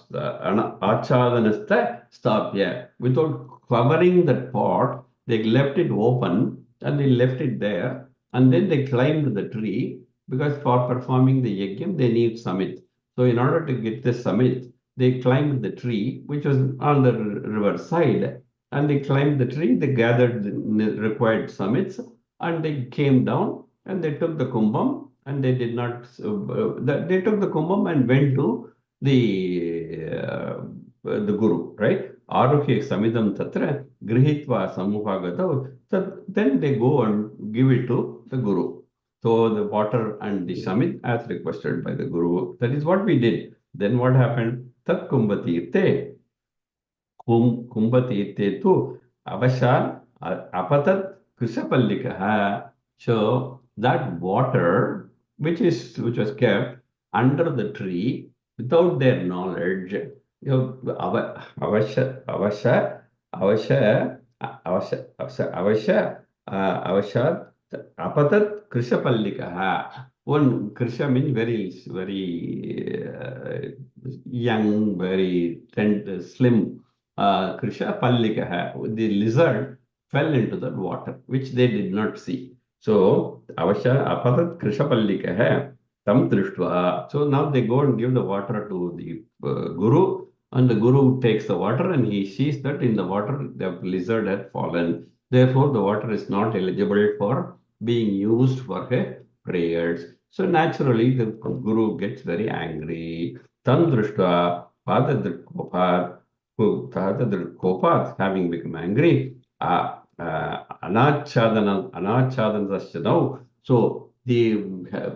stop here. Without covering that pot, they left it open and they left it there. And then they climbed the tree because for performing the yajna, they need summit. So in order to get the summit, they climbed the tree, which was on the river side. And they climbed the tree, they gathered the required summits, and they came down and they took the kumbham and they did not, they took the kumbham and went to the guru, right? Aruhya samidam tatra grihitva samupagatav. So then they go and give it to the guru. So the water and the samit as requested by the guru. That is what we did. Then what happened? Tat kumbhatirte. Kumbhatirte tu avashal apatat kusapallikaha. So that water which was kept under the tree without their knowledge, avasha avasha avasha avasha avasha apatat krishapallikaha. One krisha means very young, very slim. Krisha pallikaha. The lizard fell into the water, which they did not see. So, avasha apatat krishapallikaha tam drishtva. So now they go and give the water to the guru, and the guru takes the water and he sees that in the water the lizard had fallen. Therefore, the water is not eligible for being used for prayers. So naturally, the guru gets very angry. Tam drishtva Kopat, having become angry, anachadana, now. So the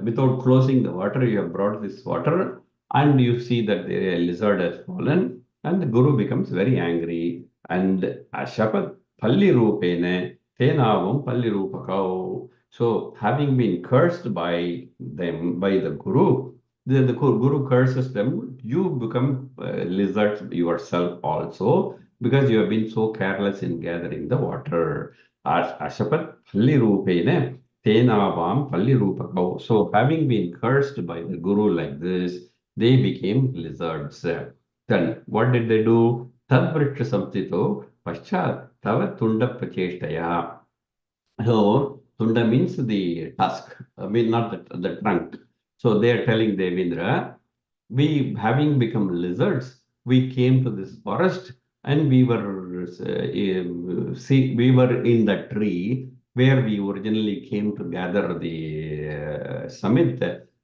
without closing the water, you have brought this water, and you see that the lizard has fallen, and the guru becomes very angry. And Ashapat Palli Rupene Tenavam Palli Rupakau. So, having been cursed by them, by the guru, the guru curses them, you become lizard yourself also, because you have been so careless in gathering the water. Ashapat Palli Rupene Tenavam Palli Rupakau. So, having been cursed by the guru like this, they became lizards. Then, what did they do? Tadvriksha samstito paschat tava tunda pracheshtaya. So, tunda means the tusk, I mean, not the trunk. So, they are telling Devendra, we having become lizards, we came to this forest, and we were we were in the tree where we originally came to gather the samit,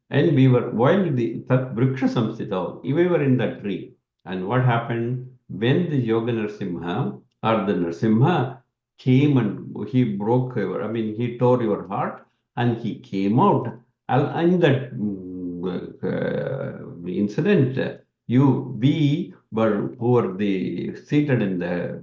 and we were while the tat vriksha samstita, we were in the tree. And what happened when the Yoga Narsimha or the Narsimha came and he broke your, I mean, he tore your heart and he came out. And that incident, we were who were the seated in the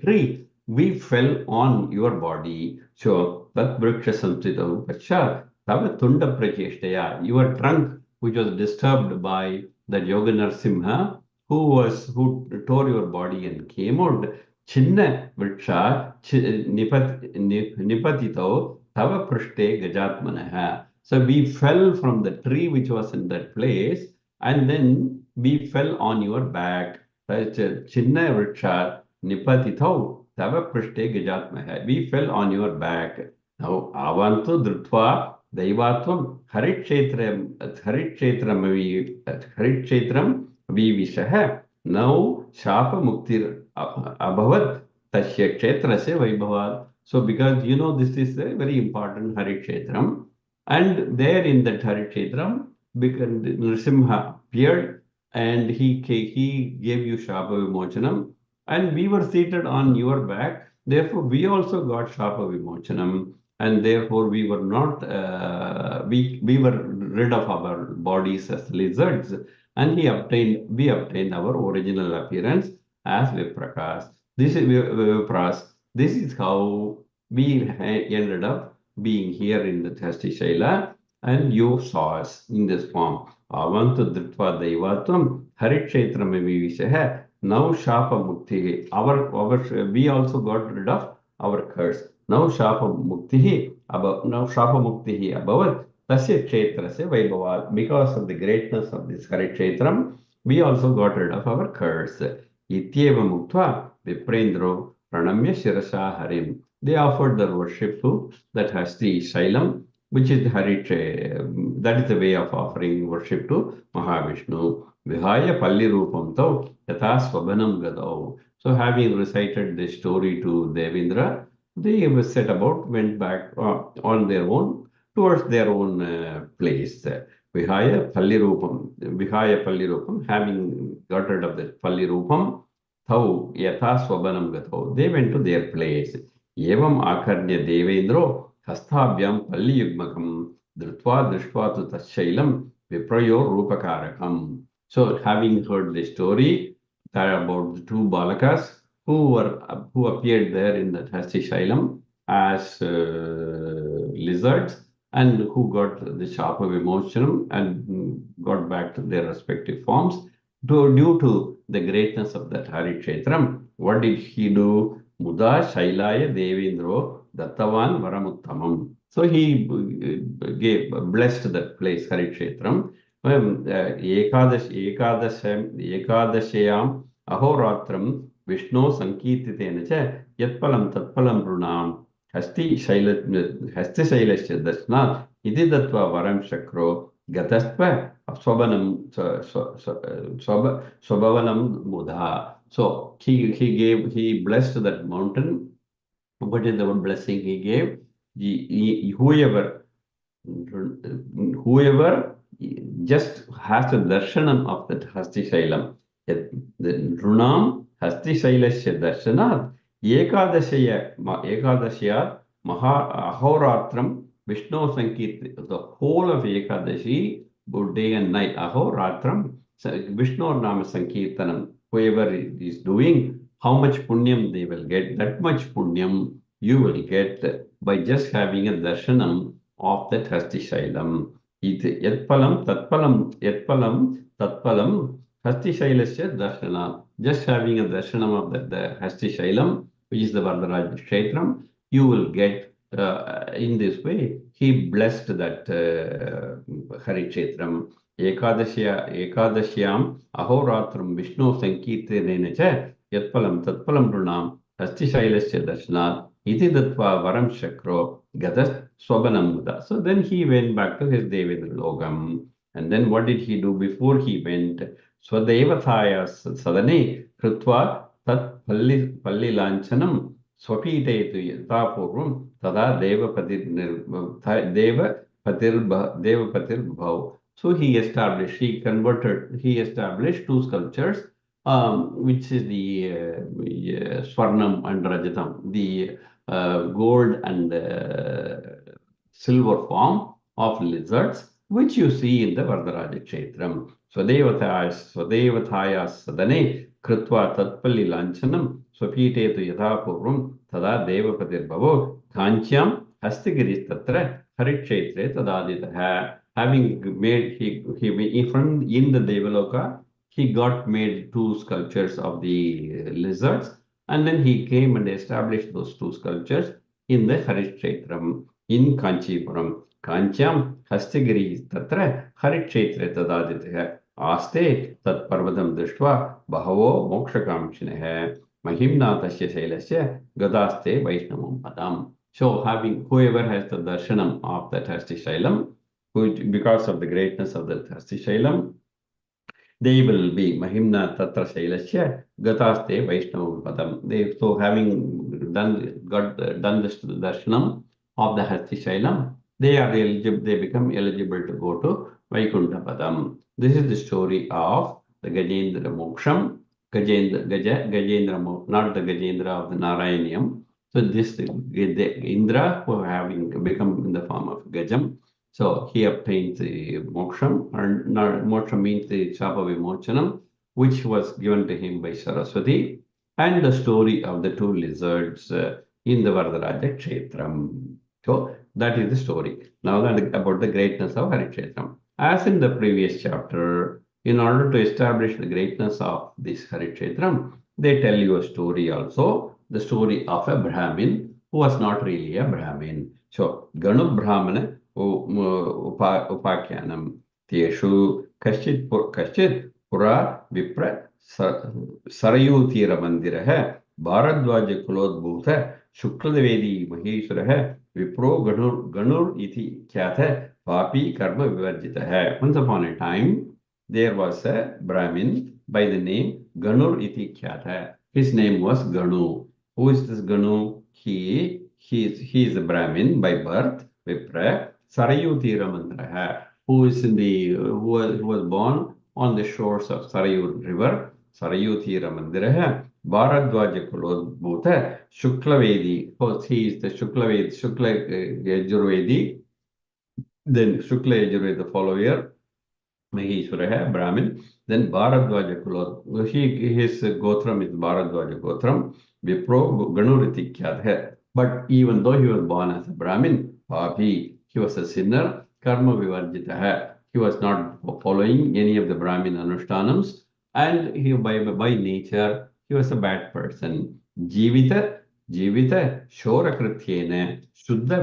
tree, we fell on your body. So that vriksha samstita pacha tava tunda pracheshtaya, your trunk which was disturbed by that Yoga Narsimha who tore your body and came out. Chinna vriksha nipatito tava prishte gajatmanaha. So we fell from the tree which was in that place, and then we fell on your back. Chinna vriksha nipatito tava prishte gajatmanaha. We fell on your back. Now avantu drutva दैवात्वं हरिक्षेत्रं विविशः नौ शापमुक्तिर अभवत् तस्य क्षेत्रस्य वैभवात्. So because you know this is a very important Harishetram, and there in that Harishetram, because Nrsimha appeared and he gave you Shapa Vimochanam, and we were seated on your back, therefore we also got Shapa Vimochanam, and therefore we were not we were rid of our bodies as lizards, and we obtained our original appearance as Viprakas. This is Vipras. This is how we ended up being here in the Thasti Shaila, and you saw us in this form. Avantu Dritva Daivatvam Harikshetram Vivishaha. Now Shapa Mukti. We also got rid of our curse. Now Shapa Mukti abhavat tasya kshetrasya vaibhavat. Because of the greatness of this Harikshetram, we also got rid of our curse. Ityeva muktva viprendro pranamya shirasa harim. They offered their worship to that Hasti Shailam, which is the that is the way of offering worship to Mahavishnu. Vihaya Palli Rupam Tau Yatha Swabanam Gadau. So having recited this story to Devendra, they set about, went back on their own towards their own place. Vihaya Palli Rupam, having got rid of the Palli Rupam, Thau Yatha Swabanam Gadau. They went to their place. Evam Akarnya Devendro Hastabhyam Palli Yugmakam Dritva Drishtva tu Tashailam Viprayo Rupakarakam. So, having heard the story about the two Balakas who appeared there in the Hasti Shailam as lizards, and who got the Shapa Vimochanam and got back to their respective forms, due to the greatness of that Harishetram. What did he do? Muda Shailaya Devendro Dattavan Varamuttamam. So he blessed that place, Harishetram. Ekadashayam Ahoratram Vishnu Sankirtitena cha Yatpalam Tatpalam Runam Hasti Shailasya Dasnat Ididatva Varam Shakro Gatastva Swabavanam Mudha. So he blessed that mountain. What is the one blessing he gave? Whoever just has a darshanam of that Hasti Shailam, the Runam Hasti Shailasya Darshanat Ekadashya Maha Ahoratram Vishnu Sankirtan, the whole of Ekadashi, both day and night, Aho Ratram, Vishnu Nama Sankirtanam, whoever is doing, how much punyam they will get, that much punyam you will get by just having a darshanam of that Hasti Shailam. Yatpalam, Tatpalam, Yatpalam, Tatpalam, Hasti Shailasya Darshana. Just having a darshanam of the Hasti Shailam, which is the Vardaraja Kshetram, you will get in this way. He blessed that Harikshetram. Ekadashyam Ahoratram Vishnu Sankirtanena cha Yatpalam Tatpalam Brunam Hastishailasya Darshanat Iti Datva Varam Shakro Gatas Swabanam Muda. So then he went back to his Devendra Logam. And then what did he do before he went? Swadevathaya Sadane Krutva Tat Palli Lanchanam Swapite to Yatapurvam Tada Devapatir Bhav. So he established two sculptures, which is the Swarnam and Rajatam, the gold and silver form of lizards, which you see in the Vardaraja Kshetram. Swadevathaya Sadane Krutva Tatpalli Lanchanam Swapite tu Yatha Purvam Tada Devapatir Bhavo Kanchyam Hastigiris Tatra Harikshetre Tadaditaha. Having made he in the Devaloka, he got made two sculptures of the lizards, and then he came and established those two sculptures in the Harishetram in Kanchipuram. Kanchyam Hastigiri Tatra Harishetre Tadaditya Aste Tat Parvadam Drishtva Bahavo Mokshakamshineha Mahimna Tasya Shailasya Gadaste Vaishnavam Padam. So having whoever has the darshanam of that Hasti Shailam, because of the greatness of the Hasti Shailam, they will be Mahimna Tatra Shailasya Gataste Vaishnavam Padam. So having done this darshanam of the Hasti Shailam, they become eligible to go to Vaikuntha Padam. This is the story of the Gajendra Moksham, Gajendra, not the Gajendra of the Narayaniam. So this Indra, who having become in the form of Gajam, so he obtains the moksham, and moksha means the chapa vimochanam, which was given to him by Saraswati, and the story of the two lizards in the Vardaraja Kshetram. So that is the story. Now about the greatness of Harikshetram. As in the previous chapter, in order to establish the greatness of this Harikshetram, they tell you a story also, the story of a Brahmin who was not really a Brahmin. So Ganu Brahmana Upakyanam Teshu Kashchit Pura Vipra Sarayutira Mandiraha Bharadwaja Kulodbhuta Shukladevedi Maheshwaraha Vipro Ganur Iti Kyatha Papi Karma Vivarjitaha. Once upon a time, there was a Brahmin by the name Ganur Iti Kyatha. His name was Ganu. Who is this Ganu? He is a Brahmin by birth, Vipra. Sarayu Tiramandraha, who was born on the shores of Sarayu river, Sarayu Tiramandiraha, Bharadwaja Kulodbhuta, Shuklavedi, he is the Shukla Yajurvedi, then Shukla Yajurveda the follower, Maheshwaraha, Brahmin, then Bharadwaja Kulod, his Gotram is Bharadwaja Gotram, Vipro Ganuriti Kyadha. But even though he was born as a Brahmin, Papi, he was a sinner, karma vivarjitaha. He was not following any of the Brahmin anushtanams, and he by nature he was a bad person. Jivita shorakrityena Shuddha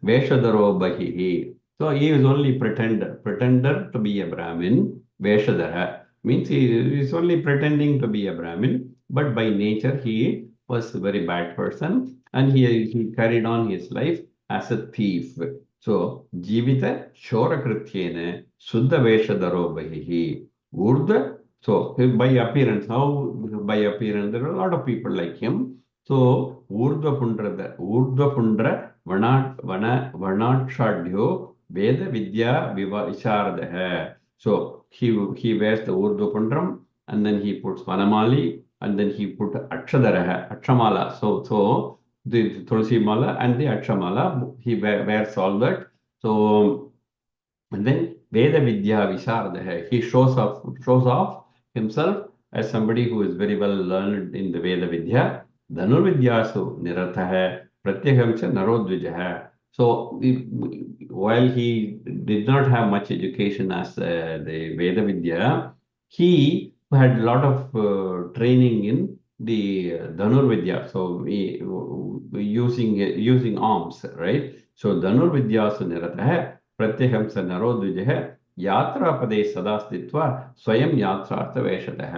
Veshadaro Bahihi. So he is only pretender to be a Brahmin. Veshadara means he is only pretending to be a Brahmin, but by nature he was a very bad person, and he carried on his life as a thief. So, Jivita Shorakrityena Suddha Veshadaro Bahihi. Urdha. So, by appearance, how by appearance, there are a lot of people like him. So, Urdhva Pundra Vanatshadhyo Veda Vidya Visharadaha. So, he wears the Urdhva Pundram, and then he puts Vanamali, and then he put Akshadaraha, Akshamala. So the Tulsi Mala and the Akshamala. He wears all that. So, and then Veda Vidya Visharada hai. He shows off himself as somebody who is very well learned in the Veda Vidya. Dhanurvidyasu Niratha hai. Pratyaham cha Narodvija hai. So while he did not have much education as the Veda Vidya, he had a lot of training in the Dhanurvidya. So using arms, right? So Dhanurvidyasu Niratha hai. प्रत्यहम स नरो द्विजः यात्रापदे सदा स्थित्वा स्वयं यात्रार्थ वेषतः.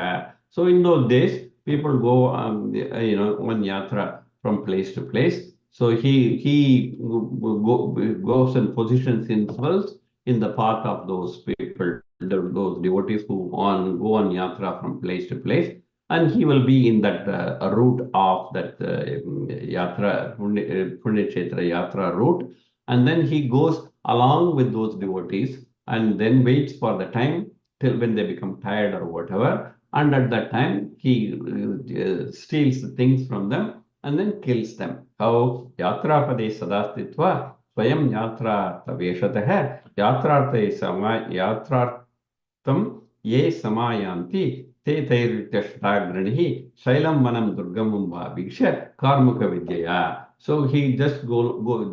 So in those days, people go, on yatra from place to place. So he goes and positions himself in the path of those people, those devotees who go on yatra from place to place, and he will be in that route of that yatra, Punya Kshetra yatra route, and then he goes along with those devotees and then waits for the time till when they become tired or whatever. And at that time, he steals the things from them and then kills them. How yatrapade sadastitva swayam yatra veshatah yatrarte sama yatrartam ye samayanti te tairitashtagranihi shailam vanam durgamam bhaviksha karmuka vidyaya. So he just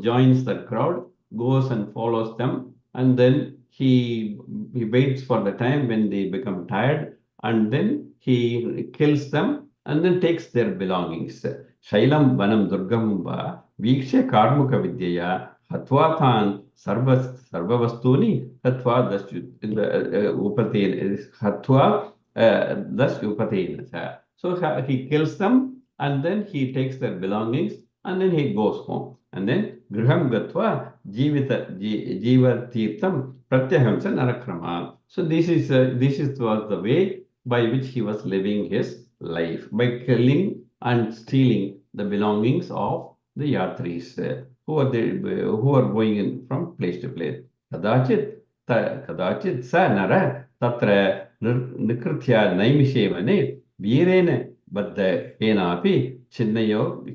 joins the crowd, goes and follows them, and then he waits for the time when they become tired, and then he kills them and then takes their belongings. Shailam vanam durgam va viksha karmuka vidyaya hatva sarvavastuni hatva upaten hatva thus upaten. So he kills them and then he takes their belongings and then he goes home. And then griham gatva jiva tirtham pratyaham sa narakrama. So was the way by which he was living his life, by killing and stealing the belongings of the yatris who are going in from place to place. Kadachit sa nara tatra nikritya naimishe vane virene baddha henapi chinna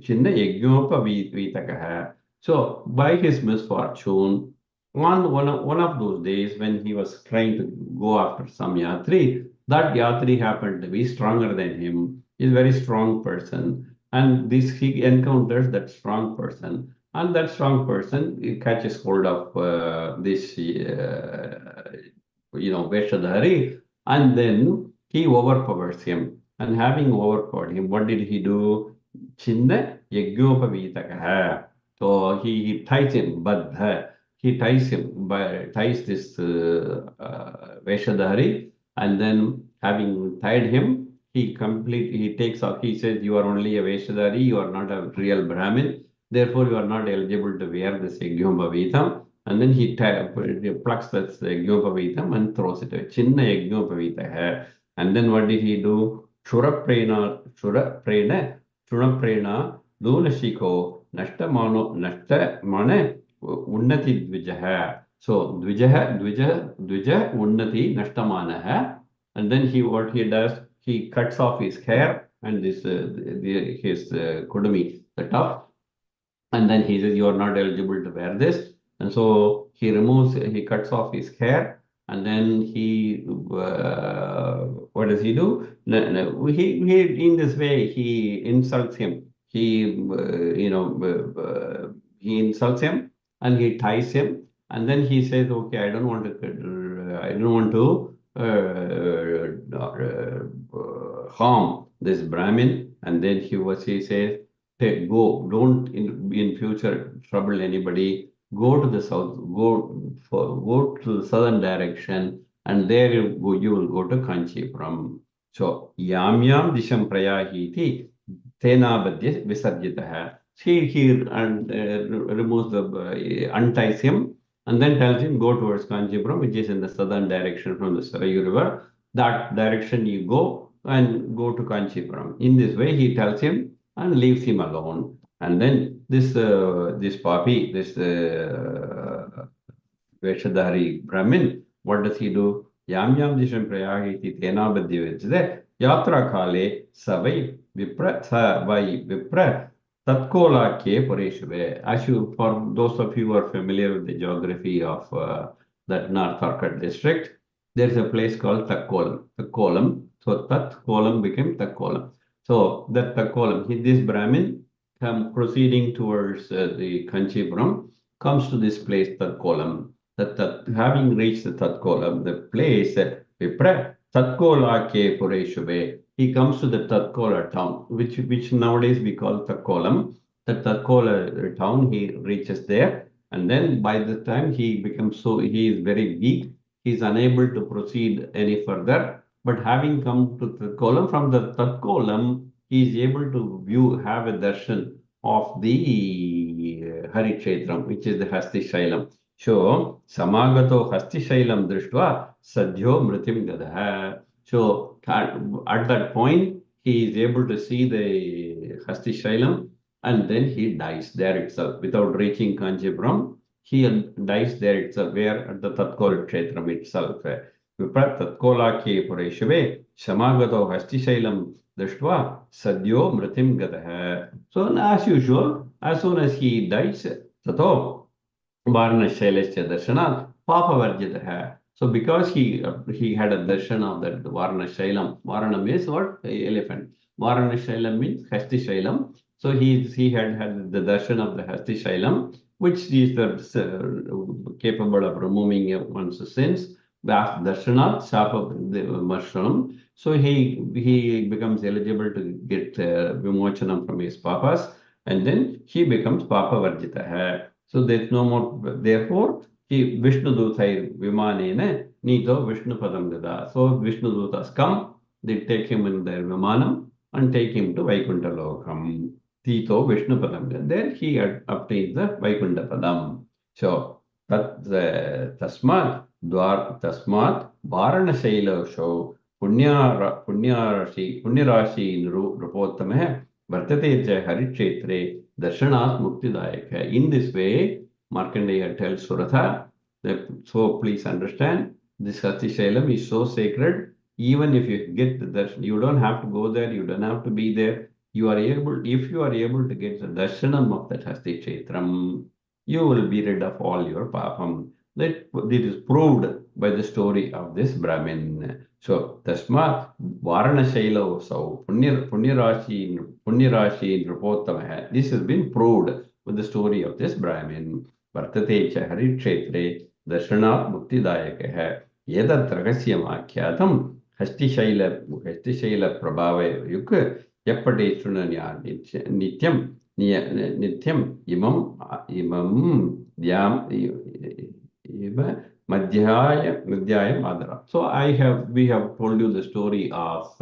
yajñopavitakah. So by his misfortune, one of those days when he was trying to go after some yatri, that yatri happened to be stronger than him. He's a very strong person, and he encounters that strong person, and that strong person catches hold of this Veshadhari, and then he overpowers him. And having overpowered him, what did he do? Chinna yajñopavitakaha. So he ties him, Baddha. He ties this Veshadhari, and then having tied him, he takes off. He says, "You are only a Veshadhari, you are not a real Brahmin, therefore you are not eligible to wear this Yajñopavitam." And then he plucks that Yajñopavitam and throws it away. Chinna Yajñopavitaha. And then what did he do? Shunaprena Lunashiko Nashtamane Unnati Dvijaha. So Dvija Unnati Nashtamanaha. And then what he does, he cuts off his hair and his kudumi, the top. And then he says, "You are not eligible to wear this." And so he cuts off his hair, and then what does he do? In this way, he insults him. He insults him and he ties him, and then he says, "Okay, I don't want to harm this Brahmin." And then he says, "Hey, go, don't in future trouble anybody. Go to the south, go to the southern direction, and there you will go to Kanchipuram." So yam disham prayahiti tenabadya visarjitaha. He removes unties him and then tells him, "Go towards Kanchipuram, which is in the southern direction from the Sarayu River. That direction you go and go to Kanchipuram." In this way, he tells him and leaves him alone. And then this papi, this Veshadhari Brahmin, what does he do? Yam disham prayahiti tenabadya visarjitaha yatra kale savai vipra Tatkola ke Pareshwe. As you, for those of you who are familiar with the geography of that North Arcot district, there is a place called Takkolam. Takkolam. So Tatkolam became Takkolam. So that Takkolam, this Brahmin proceeding towards the Kanchipuram comes to this place Tatkolam. Having reached the Tatkolam, the place Vipra Tatkola ke Pureshube, he comes to the Tatkola town, which nowadays we call Takkolam. The Tatkola town, he reaches there, and then by the time he is very weak, he is unable to proceed any further. But having come to Tatkolam, from the Tatkolam, he is able to have a darshan of the Harikshetram, which is the Hasti Shailam. So, Samagato Hasti Shailam Drishtva Sadhyo Mritim Gadaha. So, at that point, he is able to see the Hasti Shailam and then he dies there itself without reaching Kanchipuram. He dies there itself, where at the Tatkol Kshetram itself. Viprat Tatkola ke Pureshave Shamagato Hasti Shailam Drishtva Sadhyo Mritim Gadaha. So, as usual, as soon as he dies, Tato Varnashailesya Darshana Papavarjitaha. So because he had a darshan of that Varnashailam. Varnam is what? Elephant. Varnashailam means Hasti Shailam. So he had the darshan of the Hasti Shailam, which is capable of removing one's sins. Darshanat Sapa Marshanam. So he becomes eligible to get Vimochanam from his papas, and then he becomes Papa Varjitaha. So there's no more, therefore, Vishnu Dutai Vimanene Nito Vishnu Padam Gada. So Vishnu Dutas come, they take him in their Vimanam and take him to Vaikuntha Lokam. Tito Vishnu Padam Gada. There he obtains the Vaikuntha Padam. So Tasmat Varana Shaila show Punyarashi Rupottamahe Vartate Harikshetre Darshanat Muktidayaka. In this way, Markandeya tells Suratha that, so please understand, this Hasti Shailam is so sacred. Even if you get the darshan, you don't have to go there, you don't have to be there. You are able, if you are able to get the darshanam of that Hasti Kshetram, you will be rid of all your papam. That it is proved by the story of this Brahmin. So, Tasma Varana Shaila so Punyarashi Nrupottama. This has been proved with the story of this Brahmin. Vartate cha Harikshetre Darshana Muktidayaka. Yedat Ragasyam Akyatam Hastishaila Prabhava Yuk Yapate Sunanya Nityam Imam Madhyaya Madhara. So we have told you the story of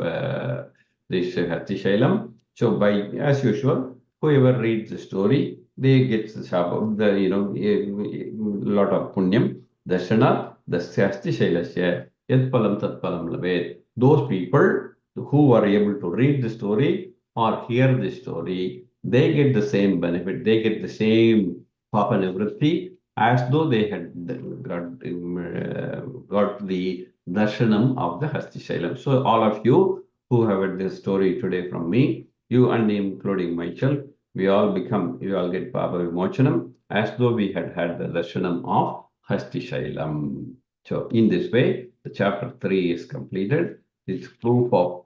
this Hasti Shailam. So as usual, whoever reads the story, they get the lot of punyam, darshana, the Hasti Shailasya, yat palam tat palam lavet. Those people who are able to read the story or hear the story, they get the same benefit, they get the same papa nivritti as though they had got the darshanam of the Hasti Shailam. So all of you who have heard this story today from me, you and including myself, we all get Papa Vimochanam as though we had the darshanam of Hasti Shailam. So in this way, the chapter 3 is completed. It's proof of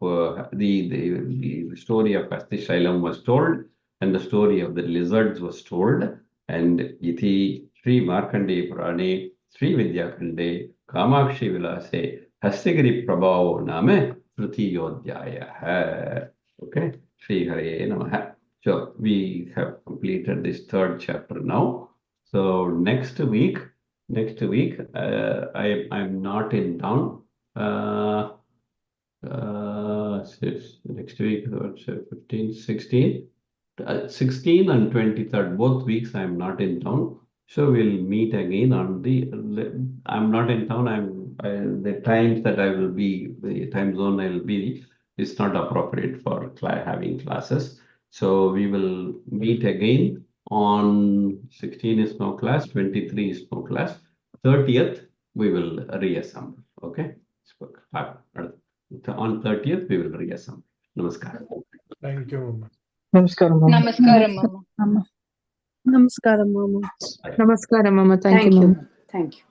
the story of Hasti Shailam was told, and the story of the lizards was told, and iti Sri Markandeya Purane Sri Vidyakhande Kamakshi Vilase Hastigiri Prabhavo Name Tritiyodhyaya. Okay, Sri Hare Namaha. So we have completed this third chapter now. So next week, I'm not in town. Next week, 15, 16. 16 and 23rd, both weeks I'm not in town. So we'll meet again on I'm not in town. The times that I will be, the time zone I will be, is not appropriate for having classes. So we will meet again on 16 is no class, 23 is no class. 30th, we will reassemble. Okay. On 30th, we will reassemble. Namaskar. Thank you. Namaskaram, Mama. Namaskaram, Mama. Namaskaram, Mama. Namaskaram, Mama. Thank you, Thank Mama. you. Thank you.